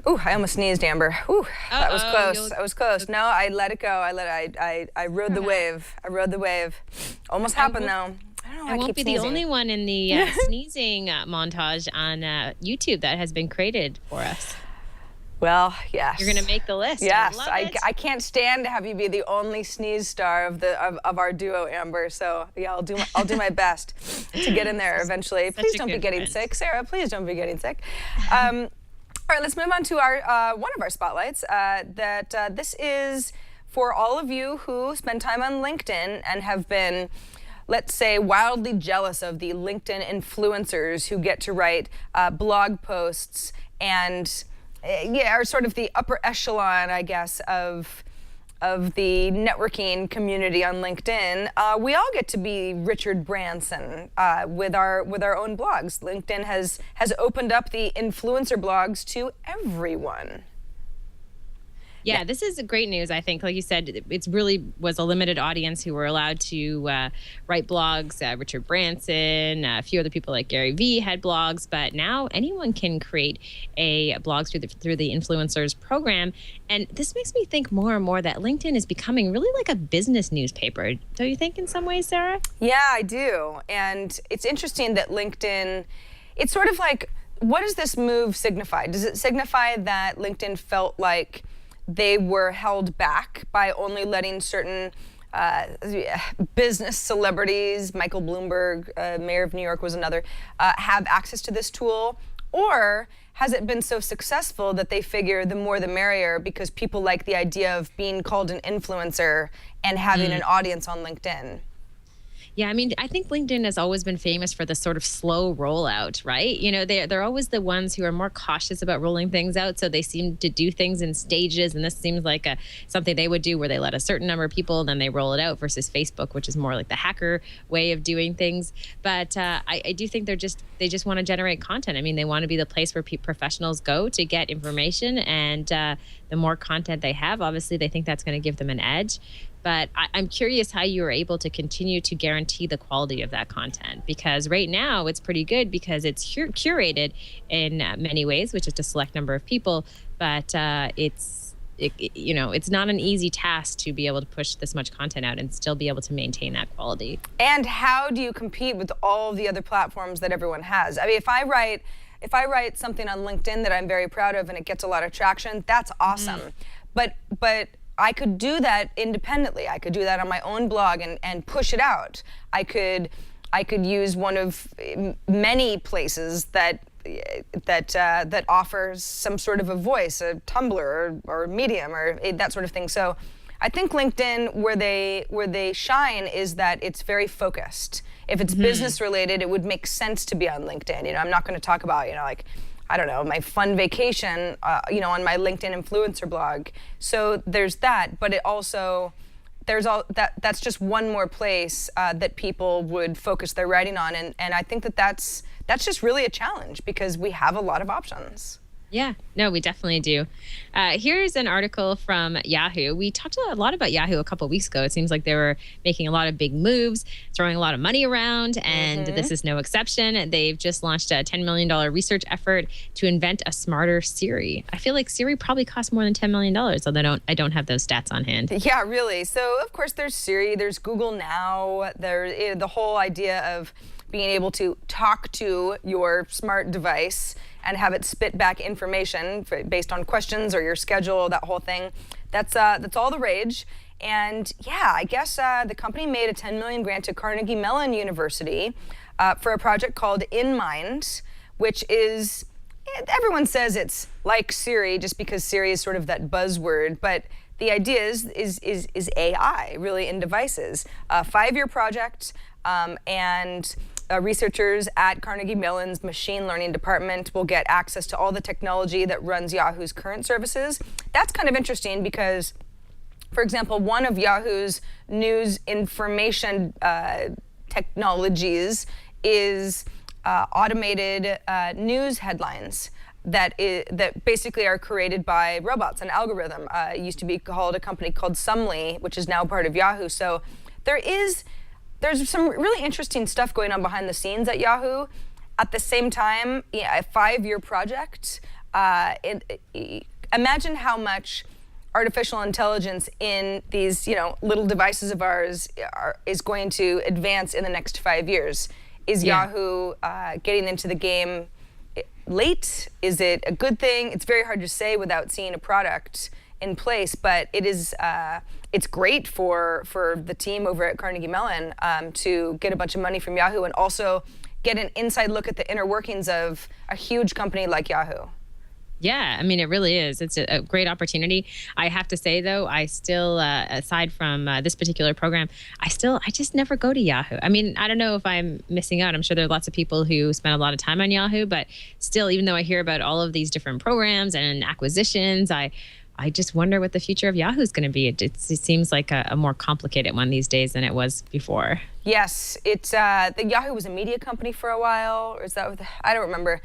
Ooh, I almost sneezed, Amber. Ooh, that was close. That was close. No, I let it go. I rode the wave. I rode the wave. Almost happened though. I don't know. I won't be the only one in the sneezing montage on YouTube that has been created for us. Well, yes. You're gonna make the list. Yes, I can't stand to have you be the only sneeze star of our duo, Amber. So yeah, I'll do my best to get in there eventually. Please don't be getting sick, Sarah. Please don't be getting sick. All right, let's move on to our one of our spotlights. This is for all of you who spend time on LinkedIn and have been, let's say, wildly jealous of the LinkedIn influencers who get to write blog posts and are sort of the upper echelon, I guess, of the networking community on LinkedIn. We all get to be Richard Branson with our own blogs. LinkedIn has opened up the influencer blogs to everyone. Yeah, this is great news, I think. Like you said, it's really was a limited audience who were allowed to write blogs. Richard Branson, a few other people like Gary Vee had blogs, but now anyone can create a blog through the influencers program. And this makes me think more and more that LinkedIn is becoming really like a business newspaper. Don't you think in some ways, Sarah? Yeah, I do. And it's interesting that LinkedIn, it's sort of like, what does this move signify? Does it signify that LinkedIn felt like they were held back by only letting certain business celebrities, Michael Bloomberg, mayor of New York was another, have access to this tool? Or has it been so successful that they figure the more the merrier because people like the idea of being called an influencer and having an audience on LinkedIn? Yeah, I mean, I think LinkedIn has always been famous for the sort of slow rollout, right? You know, they're always the ones who are more cautious about rolling things out. So they seem to do things in stages. And this seems like something they would do where they let a certain number of people and then they roll it out versus Facebook, which is more like the hacker way of doing things. But I do think they just want to generate content. I mean, they want to be the place where professionals go to get information. And the more content they have, obviously, they think that's going to give them an edge. But I'm curious how you are able to continue to guarantee the quality of that content, because right now it's pretty good because it's curated in many ways, which is a select number of people. But it's not an easy task to be able to push this much content out and still be able to maintain that quality. And how do you compete with all the other platforms that everyone has? I mean, if I write something on LinkedIn that I'm very proud of and it gets a lot of traction, that's awesome. But I could do that independently. I could do that on my own blog and push it out. I could use one of many places that offers some sort of a voice, a Tumblr or Medium or that sort of thing. So I think LinkedIn, where they shine is that it's very focused. If it's business related, it would make sense to be on LinkedIn. You know, I'm not going to talk about, like, I don't know, my fun vacation, on my LinkedIn influencer blog. So there's that, but it also, that's just one more place that people would focus their writing on. And I think that's just really a challenge because we have a lot of options. Yeah, no, we definitely do. Here's an article from Yahoo. We talked a lot about Yahoo a couple of weeks ago. It seems like they were making a lot of big moves, throwing a lot of money around, and this is no exception. They've just launched a $10 million research effort to invent a smarter Siri. I feel like Siri probably costs more than $10 million, although I don't have those stats on hand. Yeah, really. So, of course, there's Siri, there's Google Now, there's the whole idea of being able to talk to your smart device and have it spit back information based on questions or your schedule, that whole thing. That's all the rage. And yeah, I guess the company made a $10 million grant to Carnegie Mellon University for a project called InMind, which is, everyone says it's like Siri just because Siri is sort of that buzzword, but the idea is AI really in devices. A 5-year project, and researchers at Carnegie Mellon's machine learning department will get access to all the technology that runs Yahoo's current services. That's kind of interesting because, for example, one of Yahoo's news information technologies is automated news headlines that basically are created by robots, an algorithm. It used to be called a company called Sumly, which is now part of Yahoo. So there's some really interesting stuff going on behind the scenes at Yahoo. At the same time, a 5-year project. Imagine how much artificial intelligence in these little devices of ours is going to advance in the next 5 years. Is Yahoo getting into the game late? Is it a good thing? It's very hard to say without seeing a product in place, but it's great for the team over at Carnegie Mellon to get a bunch of money from Yahoo and also get an inside look at the inner workings of a huge company like Yahoo. Yeah, I mean, it really is. It's a great opportunity. I have to say, though, I still, aside from this particular program, I just never go to Yahoo. I mean, I don't know if I'm missing out. I'm sure there are lots of people who spend a lot of time on Yahoo, but still, even though I hear about all of these different programs and acquisitions, I just wonder what the future of Yahoo is going to be. It seems like a more complicated one these days than it was before. Yes, it's the Yahoo was a media company for a while, or is that what I don't remember.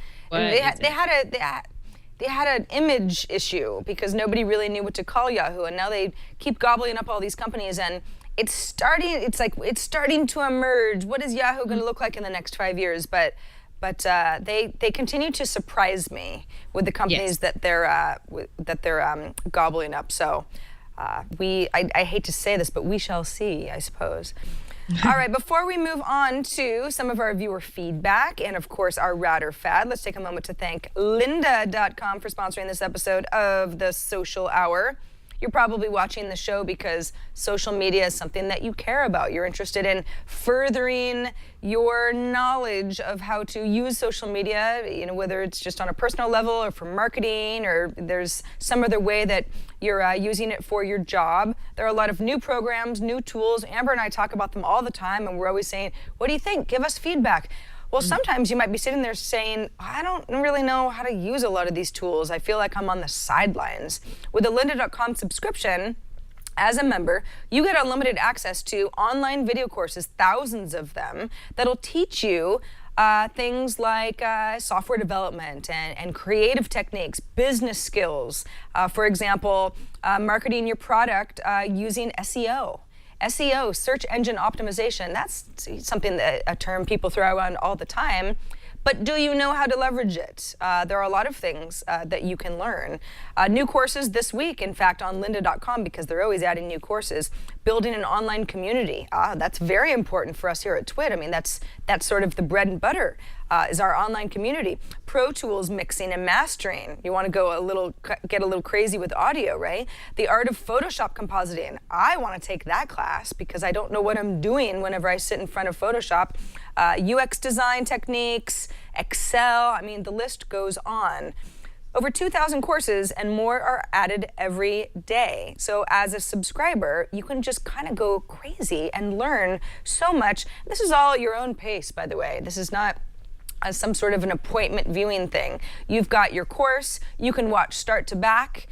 They had an image issue because nobody really knew what to call Yahoo, and now they keep gobbling up all these companies, and it's starting to emerge. What is Yahoo going to look like in the next 5 years? But they continue to surprise me with the companies that they're gobbling up. So I hate to say this, but we shall see, I suppose. All right, before we move on to some of our viewer feedback and, of course, our Rad or Fad, let's take a moment to thank lindacom for sponsoring this episode of the Social Hour. You're probably watching the show because social media is something that you care about. You're interested in furthering your knowledge of how to use social media, whether it's just on a personal level or for marketing, or there's some other way that you're using it for your job. There are a lot of new programs, new tools. Amber and I talk about them all the time, and we're always saying, what do you think? Give us feedback. Well, sometimes you might be sitting there saying, I don't really know how to use a lot of these tools. I feel like I'm on the sidelines. With a lynda.com subscription, as a member, you get unlimited access to online video courses, thousands of them, that'll teach you things like software development and creative techniques, business skills. For example, marketing your product using SEO. SEO, search engine optimization, that's something a term people throw around all the time. But do you know how to leverage it? There are a lot of things that you can learn. New courses this week, in fact, on lynda.com, because they're always adding new courses. Building an online community. That's very important for us here at TWiT. I mean, that's sort of the bread and butter, is our online community. Pro Tools mixing and mastering. You want to get a little crazy with audio, right? The art of Photoshop compositing. I want to take that class because I don't know what I'm doing whenever I sit in front of Photoshop. UX design techniques, Excel, I mean, the list goes on. Over 2,000 courses and more are added every day. So as a subscriber, you can just kind of go crazy and learn so much. This is all at your own pace, by the way. This is not some sort of an appointment viewing thing. You've got your course. You can watch start to back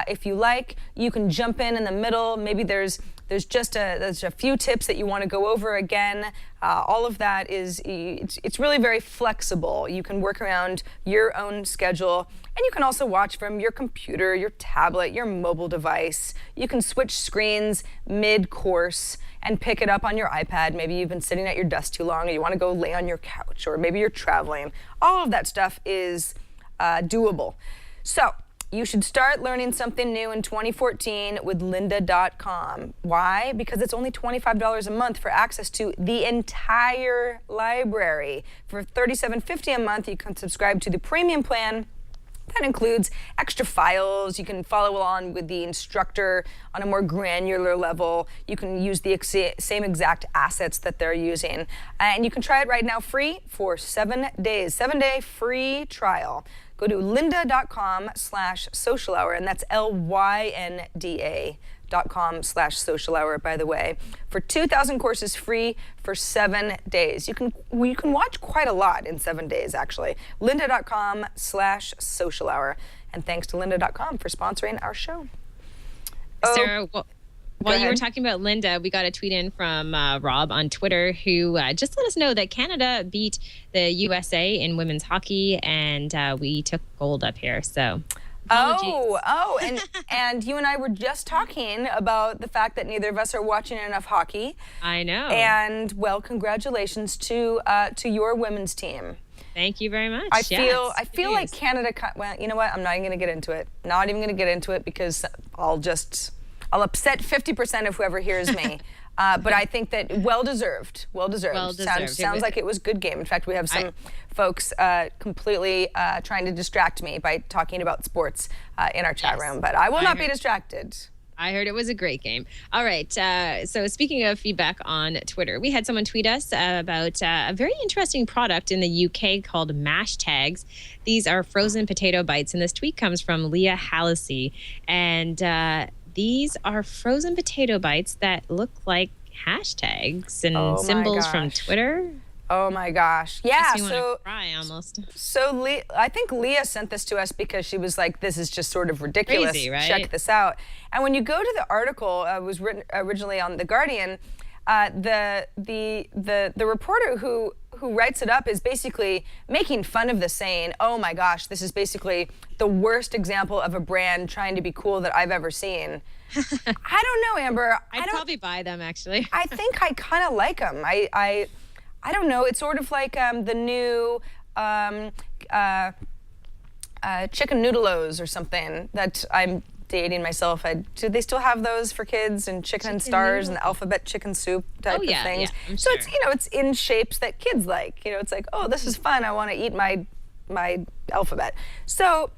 if you like. You can jump in the middle. Maybe there's just a few tips that you want to go over again. All of that it's really very flexible. You can work around your own schedule, and you can also watch from your computer, your tablet, your mobile device. You can switch screens mid-course and pick it up on your iPad. Maybe you've been sitting at your desk too long and you want to go lay on your couch, or maybe you're traveling. All of that stuff is doable. So you should start learning something new in 2014 with lynda.com. Why? Because it's only $25 a month for access to the entire library. For $37.50 a month, you can subscribe to the premium plan. That includes extra files. You can follow along with the instructor on a more granular level. You can use the same exact assets that they're using. And you can try it right now free for 7 days. 7-day free trial. Go to lynda.com/social hour, and that's lynda.com/ linda.com/social hour, by the way, for 2,000 courses free for 7 days. You can watch quite a lot in 7 days, actually. linda.com/social hour. And thanks to lynda.com for sponsoring our show. Sarah, while you were talking about Linda, we got a tweet in from Rob on Twitter who just let us know that Canada beat the USA in women's hockey, and we took gold up here. So, and you and I were just talking about the fact that neither of us are watching enough hockey. I know. And well, congratulations to your women's team. Thank you very much. I feel like Canada. Well, you know what? I'm not even going to get into it. Not even going to get into it because I'll upset 50% of whoever hears me. But I think that well deserved. Sounds like it was a good game. In fact, we have some folks completely trying to distract me by talking about sports in our chat room. But I will not be distracted. I heard it was a great game. All right. So speaking of feedback on Twitter, we had someone tweet us about a very interesting product in the UK called Mashtags. These are frozen potato bites, and this tweet comes from Leah Hallisey. And these are frozen potato bites that look like hashtags and symbols from Twitter. Oh my gosh. Yeah. Makes me want to cry almost. So I think Leah sent this to us because she was like, this is just sort of ridiculous. Crazy, right? Check this out. And when you go to the article, it was written originally on The Guardian, the reporter who writes it up is basically making fun of this, saying, oh my gosh, this is basically the worst example of a brand trying to be cool that I've ever seen. I don't know, Amber. I'd probably buy them, actually. I think I kind of like them. I don't know. It's sort of like the new chicken noodleos or something that I'm dating myself. Do they still have those for kids, and chicken and stars and the alphabet chicken soup type of things? Yeah, so it's it's in shapes that kids like. It's like, oh, this is fun. I want to eat my alphabet. So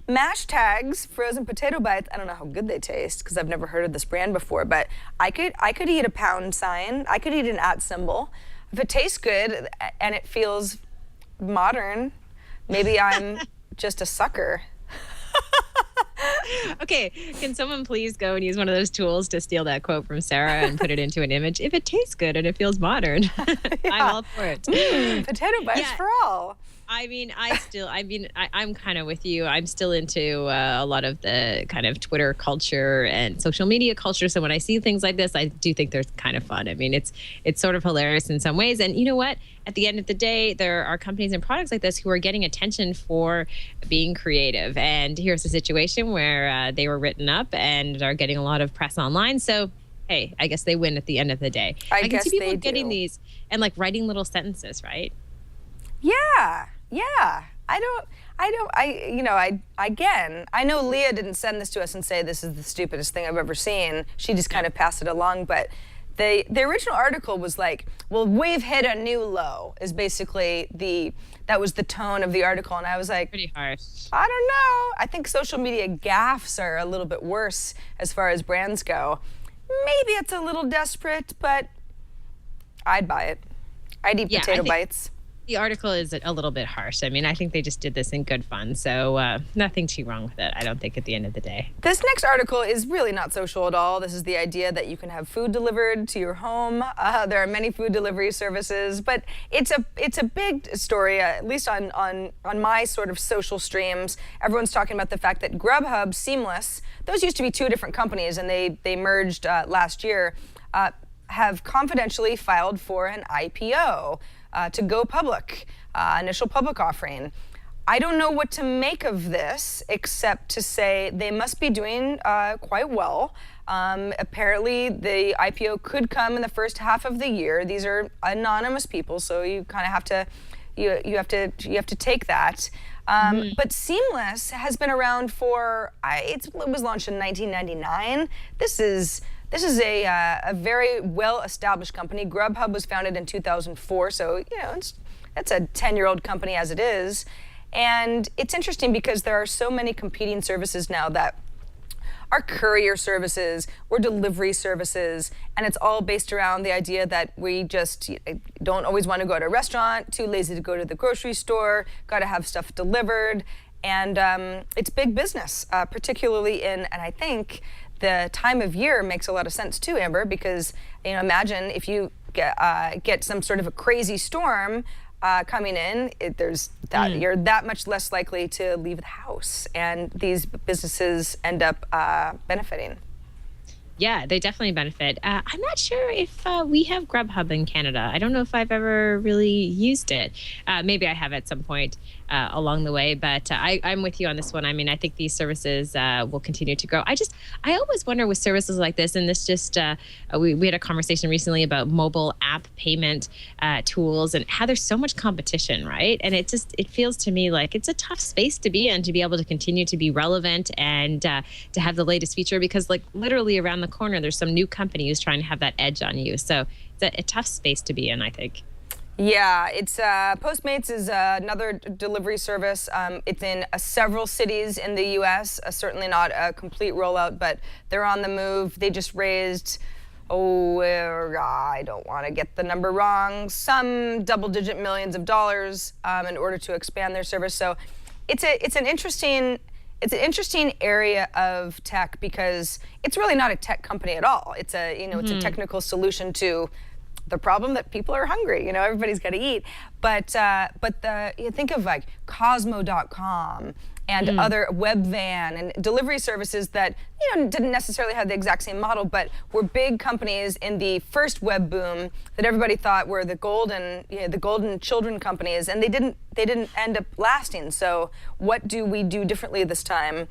Mashtags frozen potato bites. I don't know how good they taste because I've never heard of this brand before, but I could eat a pound sign. I could eat an @ symbol. If it tastes good and it feels modern, maybe I'm just a sucker. Okay, can someone please go and use one of those tools to steal that quote from Sarah and put it into an image? If it tastes good and it feels modern, I'm all for it. Potato bites for all. I mean, I'm kind of with you. I'm still into a lot of the kind of Twitter culture and social media culture. So when I see things like this, I do think they're kind of fun. I mean, it's sort of hilarious in some ways. And you know what? At the end of the day, there are companies and products like this who are getting attention for being creative. And here's a situation where they were written up and are getting a lot of press online. So hey, I guess they win at the end of the day. I can see people they getting do. these and like writing little sentences, right? Yeah. I know Leah didn't send this to us and say this is the stupidest thing I've ever seen. She just kind of passed it along, but the original article was like, well, we've hit a new low, is basically that was the tone of the article. And I was like, pretty harsh. I don't know. I think social media gaffes are a little bit worse as far as brands go. Maybe it's a little desperate, but I'd buy it. I'd eat potato bites. The article is a little bit harsh. I mean, I think they just did this in good fun. So nothing too wrong with it, I don't think, at the end of the day. This next article is really not social at all. This is the idea that you can have food delivered to your home. There are many food delivery services, but it's a big story, at least on my sort of social streams. Everyone's talking about the fact that Grubhub, Seamless, those used to be two different companies, and they merged last year, have confidentially filed for an IPO. To go public, initial public offering. I don't know what to make of this, except to say they must be doing quite well. Apparently, the IPO could come in the first half of the year. These are anonymous people, so you kind of have to you have to take that. But Seamless has been around for it was launched in 1999. This is a very well-established company. Grubhub was founded in 2004, so it's a 10-year-old company as it is. And it's interesting because there are so many competing services now that are courier services or delivery services, and it's all based around the idea that we just don't always want to go to a restaurant, too lazy to go to the grocery store, got to have stuff delivered. And it's big business, particularly and I think the time of year makes a lot of sense too, Amber, because imagine if you get some sort of a crazy storm coming in, you're that much less likely to leave the house, and these businesses end up benefiting. Yeah, they definitely benefit. I'm not sure if we have Grubhub in Canada. I don't know if I've ever really used it. Maybe I have at some point along the way, but I'm with you on this one. I mean, I think these services will continue to grow. I always wonder with services like this, and this just, we had a conversation recently about mobile app payment tools and how there's so much competition, right? And it feels to me like it's a tough space to be in, to be able to continue to be relevant and to have the latest feature, because like literally around the corner, there's some new company who's trying to have that edge on you. So it's a tough space to be in, I think. Yeah, it's Postmates is another delivery service. It's in several cities in the U.S. Certainly not a complete rollout, but they're on the move. They just raised, I don't want to get the number wrong, some double-digit millions of dollars in order to expand their service. So it's an interesting area of tech, because it's really not a tech company at all. It's it's a technical solution to the problem that people are hungry. Everybody's got to eat. But you think of like Cosmo.com and other Webvan and delivery services that didn't necessarily have the exact same model, but were big companies in the first web boom that everybody thought were the golden children companies, and they didn't end up lasting. So what do we do differently this time?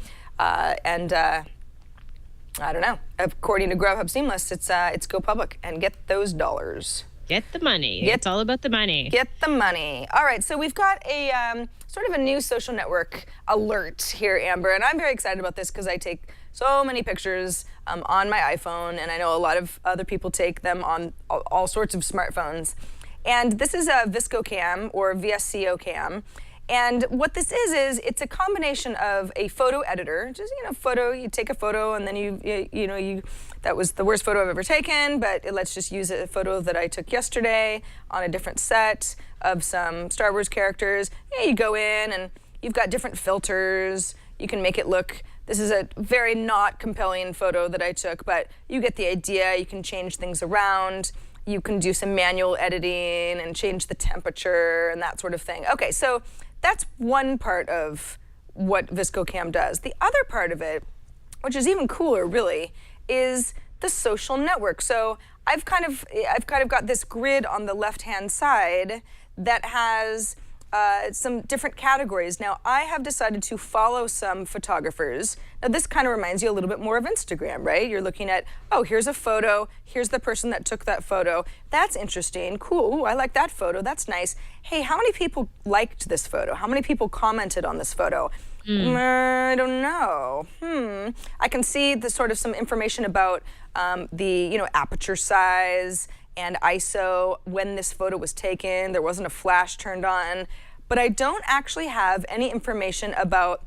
I don't know. According to Grubhub Seamless, it's go public and get those dollars. Get the money. It's all about the money. Get the money. All right, so we've got a sort of a new social network alert here, Amber, and I'm very excited about this because I take so many pictures on my iPhone, and I know a lot of other people take them on all sorts of smartphones. And this is a VSCO Cam, or VSCO Cam. And what this is it's a combination of a photo editor, just you take a photo and then you that was the worst photo I've ever taken, but let's just use a photo that I took yesterday on a different set of some Star Wars characters. You go in and you've got different filters. You can make it look. This is a very not compelling photo that I took, but you get the idea. You can change things around. You can do some manual editing and change the temperature and that sort of thing. Okay, so that's one part of what VSCO Cam does. The other part of it, which is even cooler really, is the social network. So I've kind of got this grid on the left-hand side that has some different categories. Now, I have decided to follow some photographers. Now, this kind of reminds you a little bit more of Instagram, right? You're looking at, here's a photo, here's the person that took that photo. That's interesting, cool, ooh, I like that photo, that's nice. Hey, how many people liked this photo? How many people commented on this photo? I don't know. I can see the sort of some information about the aperture size and ISO when this photo was taken. There wasn't a flash turned on, but I don't actually have any information about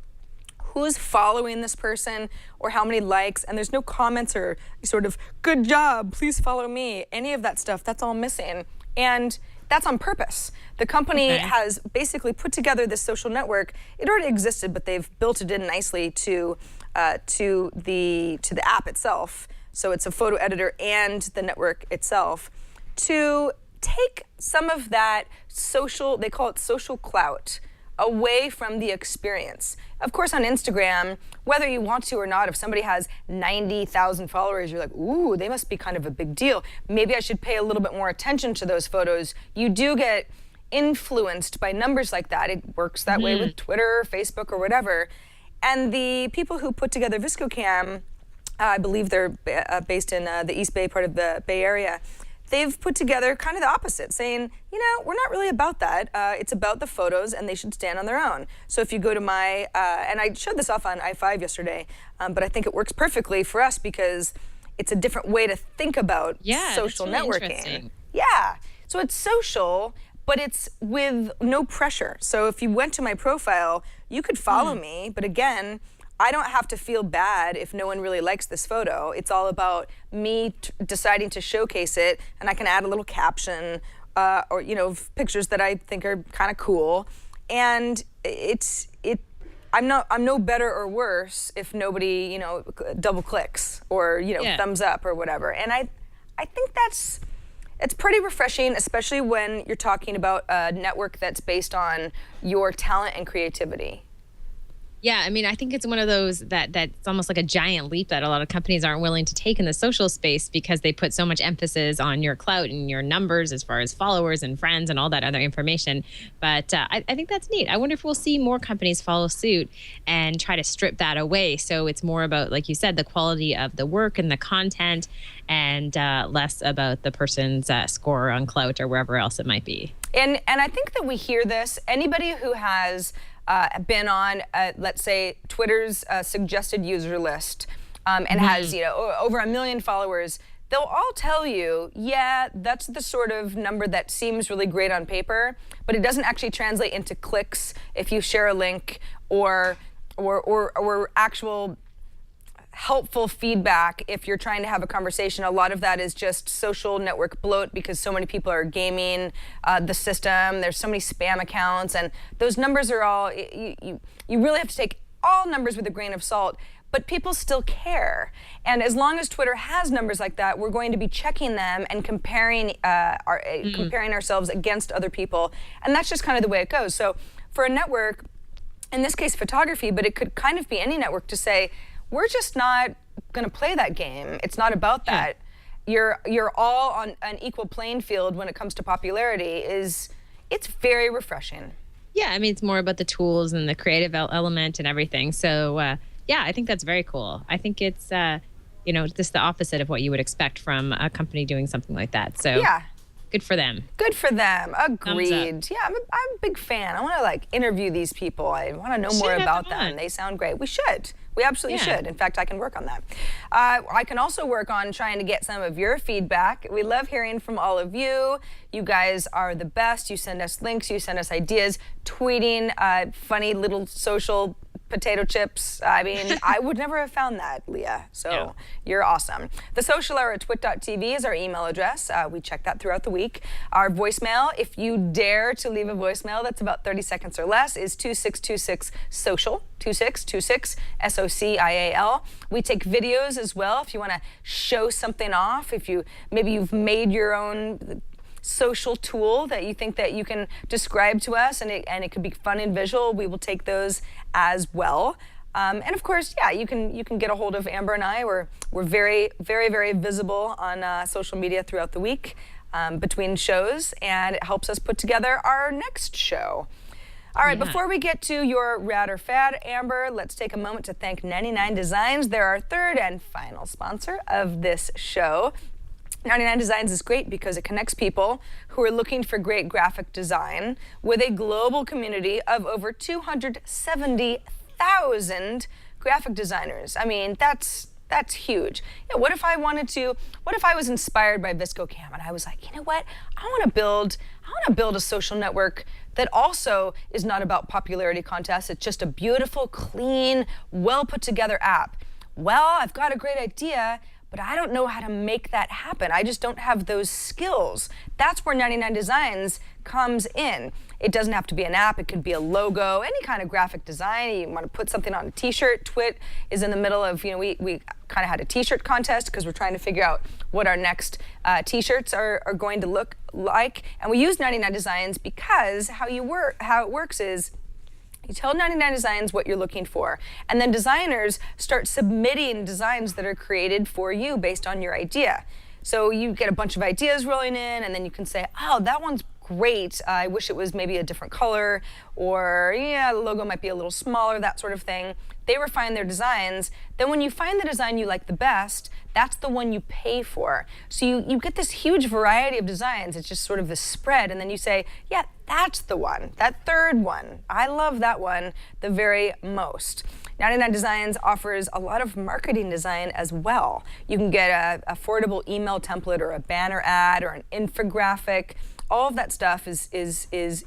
who's following this person or how many likes, and there's no comments or sort of good job, please follow me, any of that stuff. That's all missing, and that's on purpose. The company has basically put together this social network. It already existed, but they've built it in nicely to the app itself. So it's a photo editor and the network itself, to take some of that social, they call it social clout, away from the experience. Of course, on Instagram, whether you want to or not, if somebody has 90,000 followers, you're like, ooh, they must be kind of a big deal. Maybe I should pay a little bit more attention to those photos. You do get influenced by numbers like that. It works that way with Twitter, Facebook, or whatever. And the people who put together VSCO Cam, I believe they're based in the East Bay part of the Bay Area, they've put together kind of the opposite, saying, we're not really about that. It's about the photos, and they should stand on their own. So if you go to my, and I showed this off on I5 yesterday, but I think it works perfectly for us because it's a different way to think about social networking. Yeah, so it's social, but it's with no pressure. So if you went to my profile, you could follow me, but again, I don't have to feel bad if no one really likes this photo. It's all about me deciding to showcase it, and I can add a little caption or pictures that I think are kind of cool. And I'm no better or worse if nobody, double clicks or, thumbs up or whatever. And I think it's pretty refreshing, especially when you're talking about a network that's based on your talent and creativity. Yeah, I mean, I think it's one of those that's almost like a giant leap that a lot of companies aren't willing to take in the social space because they put so much emphasis on your clout and your numbers as far as followers and friends and all that other information. But I think that's neat. I wonder if we'll see more companies follow suit and try to strip that away. So it's more about, like you said, the quality of the work and the content, and less about the person's score on clout or wherever else it might be. And I think that we hear this. Anybody who has been on, let's say, Twitter's suggested user list and has, over 1 million followers, they'll all tell you, yeah, that's the sort of number that seems really great on paper, but it doesn't actually translate into clicks if you share a link or actual helpful feedback if you're trying to have a conversation. A lot of that is just social network bloat because so many people are gaming the system. There's so many spam accounts, and those numbers are all, you really have to take all numbers with a grain of salt, but people still care. And as long as Twitter has numbers like that, we're going to be checking them and comparing ourselves against other people. And that's just kind of the way it goes. So for a network, in this case photography, but it could kind of be any network, to say, we're just not going to play that game. It's not about that. You're all on an equal playing field when it comes to popularity. It's very refreshing. Yeah, I mean, it's more about the tools and the creative element and everything. So, yeah, I think that's very cool. I think it's, just the opposite of what you would expect from a company doing something like that. So, yeah. Good for them. Good for them. Agreed. Yeah, I'm a big fan. I want to interview these people. I want to know more about them. They sound great. We should. We absolutely should. In fact, I can work on that. I can also work on trying to get some of your feedback. We love hearing from all of you. You guys are the best. You send us links. You send us ideas. Tweeting funny little social potato chips. I mean, I would never have found that, Leah. So you're awesome. The social hour at twit.tv is our email address. We check that throughout the week. Our voicemail, if you dare to leave a voicemail that's about 30 seconds or less, is 2626-SOCIAL, 2626 SOCIAL. We take videos as well if you want to show something off. If maybe you've made your own social tool that you think that you can describe to us, and it could be fun and visual, we will take those as well. And of course, you can get a hold of Amber and I. We're very, very, very visible on social media throughout the week between shows, and it helps us put together our next show. All right, before we get to your rad or fad, Amber, let's take a moment to thank 99 Designs. They're our third and final sponsor of this show. 99 Designs is great because it connects people who are looking for great graphic design with a global community of over 270,000 graphic designers. I mean, that's huge. What if I was inspired by VSCO Cam and I was like, you know what? I want to build a social network that also is not about popularity contests. It's just a beautiful, clean, well put together app. Well, I've got a great idea, but I don't know how to make that happen. I just don't have those skills. That's where 99 Designs comes in. It doesn't have to be an app. It could be a logo, any kind of graphic design. You want to put something on a t-shirt. Twit is in the middle of, we kind of had a t-shirt contest because we're trying to figure out what our next t-shirts are going to look like. And we use 99 Designs because how it works is, you tell 99 Designs what you're looking for, and then designers start submitting designs that are created for you based on your idea. So you get a bunch of ideas rolling in, and then you can say, oh, that one's great. I wish it was maybe a different color, or the logo might be a little smaller, that sort of thing. They refine their designs. Then when you find the design you like the best, that's the one you pay for. So you get this huge variety of designs. It's just sort of this spread, and then you say, yeah, that's the one, that third one. I love that one the very most. 99 Designs offers a lot of marketing design as well. You can get an affordable email template or a banner ad or an infographic. All of that stuff is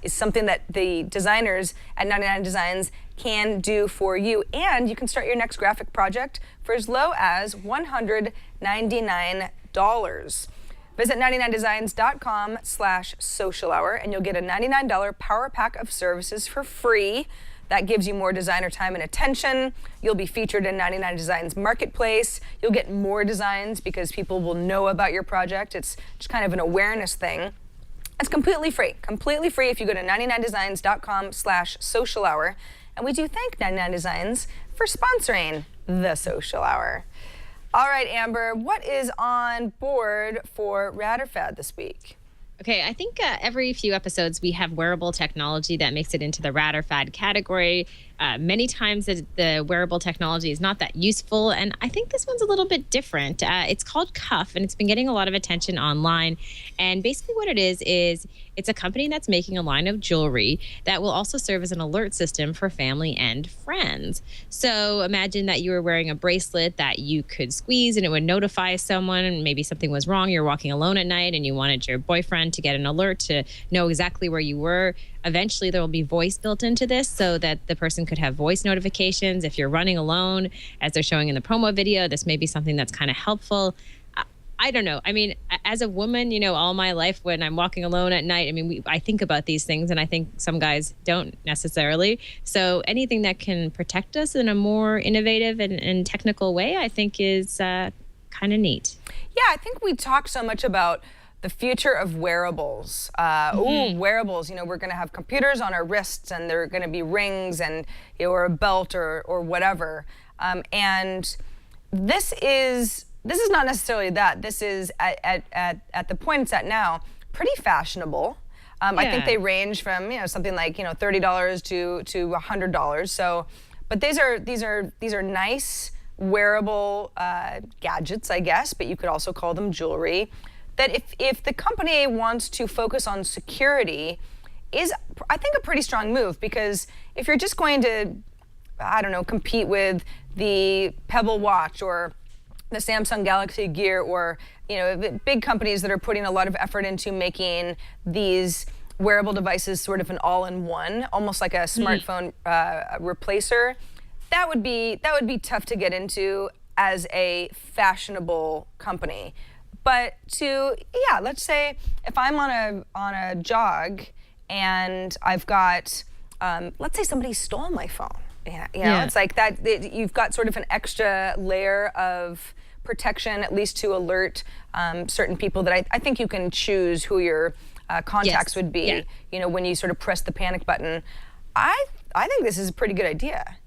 something that the designers at 99 Designs can do for you. And you can start your next graphic project for as low as $199. Visit 99designs.com/social hour and you'll get a $99 power pack of services for free. That gives you more designer time and attention. You'll be featured in 99 Designs Marketplace. You'll get more designs because people will know about your project. It's just kind of an awareness thing. It's completely free if you go to 99designs.com/social hour. And we do thank 99 Designs for sponsoring the Social Hour. All right, Amber, what is on board for Rad or Fad this week? Okay, I think every few episodes we have wearable technology that makes it into the rad or fad category. Many times the wearable technology is not that useful, and I think this one's a little bit different. It's called Cuff, and it's been getting a lot of attention online. And basically what it is it's a company that's making a line of jewelry that will also serve as an alert system for family and friends. So imagine that you were wearing a bracelet that you could squeeze and it would notify someone, and maybe something was wrong. You're walking alone at night and you wanted your boyfriend to get an alert to know exactly where you were. Eventually, there will be voice built into this so that the person could have voice notifications. If you're running alone, as they're showing in the promo video, this may be something that's kind of helpful. I don't know. I mean, as a woman, all my life when I'm walking alone at night, I mean, I think about these things, and I think some guys don't necessarily. So anything that can protect us in a more innovative and technical way, I think is kind of neat. Yeah, I think we talk so much about the future of wearables. Wearables, we're going to have computers on our wrists, and there are going to be rings and or a belt or whatever. And this is not necessarily that. This is at the point it's at now pretty fashionable. I think they range from something like $30 to $100. So, but these are nice wearable gadgets, I guess. But you could also call them jewelry. That if the company wants to focus on security is, I think, a pretty strong move, because if you're just going to, I don't know, compete with the Pebble watch or the Samsung Galaxy Gear or, big companies that are putting a lot of effort into making these wearable devices sort of an all-in-one, almost like a smartphone replacer, that would be tough to get into as a fashionable company. But let's say if I'm on a jog and I've got, let's say somebody stole my phone. It's like that. You've got sort of an extra layer of protection, at least to alert certain people that I think you can choose who your contacts would be. When you sort of press the panic button. I think this is a pretty good idea.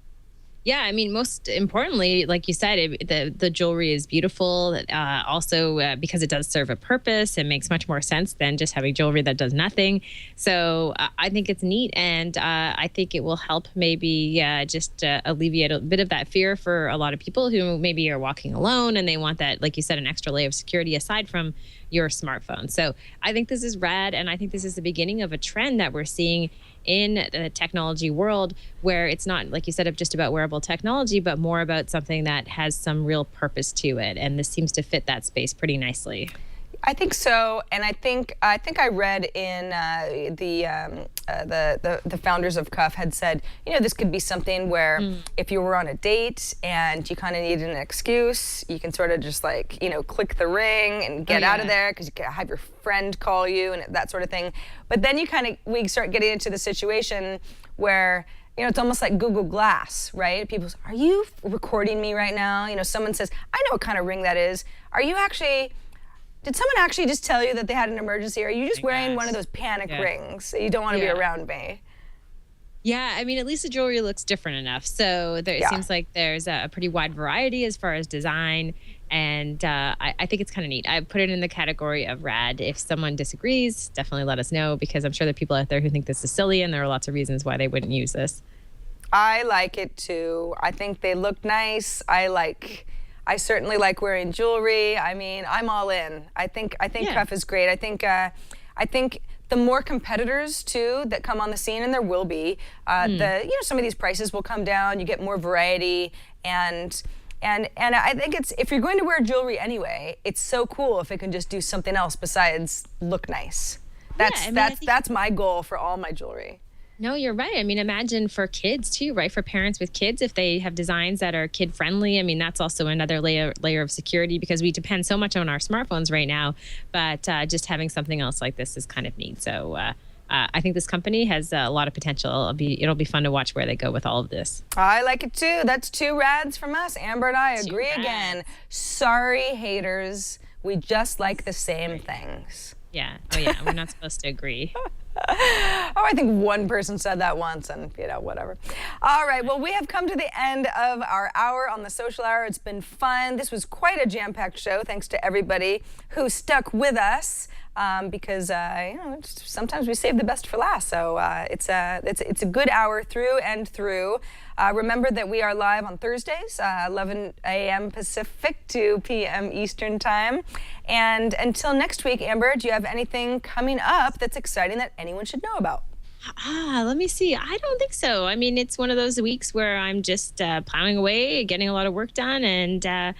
Yeah, I mean, most importantly, like you said, the jewelry is beautiful. Also, because it does serve a purpose, it makes much more sense than just having jewelry that does nothing. So I think it's neat, and I think it will help maybe just alleviate a bit of that fear for a lot of people who maybe are walking alone and they want that, like you said, an extra layer of security aside from your smartphone. So I think this is rad, and I think this is the beginning of a trend that we're seeing in the technology world, where it's not, like you said, just about wearable technology, but more about something that has some real purpose to it. And this seems to fit that space pretty nicely. I think so, and I think I read in the founders of Cuff had said, this could be something where if you were on a date and you kind of needed an excuse, you can sort of just like click the ring and get out of there, because you can have your friend call you and that sort of thing. But then we start getting into the situation where it's almost like Google Glass, right? People say, are you recording me right now? Someone says, I know what kind of ring that is. Did someone actually just tell you that they had an emergency? Or are you just wearing one of those panic rings that you don't want to be around me? Yeah, I mean, at least the jewelry looks different enough. So it seems like there's a pretty wide variety as far as design. And I think it's kind of neat. I put it in the category of rad. If someone disagrees, definitely let us know, because I'm sure there are people out there who think this is silly, and there are lots of reasons why they wouldn't use this. I like it too. I think they look nice. I certainly like wearing jewelry. I mean, I'm all in. I think Cuff is great. I think the more competitors too that come on the scene, and there will be, some of these prices will come down. You get more variety, and I think if you're going to wear jewelry anyway, it's so cool if it can just do something else besides look nice. That's my goal for all my jewelry. No, you're right. I mean, imagine for kids too, right? For parents with kids, if they have designs that are kid friendly, I mean, that's also another layer of security, because we depend so much on our smartphones right now. But just having something else like this is kind of neat. So I think this company has a lot of potential. It'll be fun to watch where they go with all of this. I like it too. That's 2 rads from us. Amber and I agree again. Sorry, haters. We just like the same things. Yeah. Oh, yeah. We're not supposed to agree. I think one person said that once, and whatever. All right, well, we have come to the end of our hour on the Social Hour. It's been fun. This was quite a jam-packed show. Thanks to everybody who stuck with us, because sometimes we save the best for last. So it's a good hour through and through. Remember that we are live on Thursdays, 11 a.m. Pacific, 2 p.m. Eastern Time. And until next week, Amber, do you have anything coming up that's exciting that anyone should know about? Let me see. I don't think so. I mean, it's one of those weeks where I'm just plowing away, getting a lot of work done, and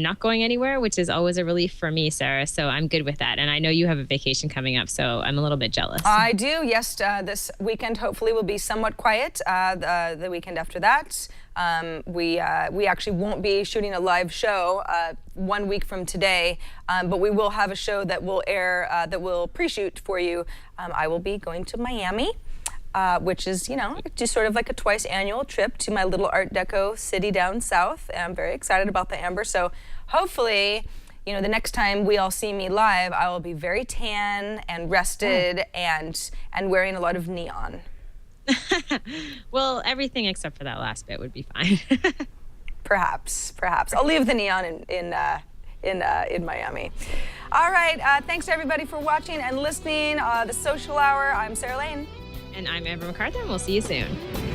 not going anywhere, which is always a relief for me, Sarah. So I'm good with that. And I know you have a vacation coming up, so I'm a little bit jealous. I do. Yes, this weekend hopefully will be somewhat quiet. The weekend after that, we actually won't be shooting a live show 1 week from today, but we will have a show that will air, that will pre-shoot for you. I will be going to Miami, which is, just sort of like a twice annual trip to my little Art Deco city down south. And I'm very excited about the Amber. So hopefully, the next time we all see me live, I will be very tan and rested and wearing a lot of neon. Well, everything except for that last bit would be fine. Perhaps. I'll leave the neon in Miami. All right. Thanks to everybody for watching and listening. The Social Hour. I'm Sarah Lane. And I'm Amber MacArthur, and we'll see you soon.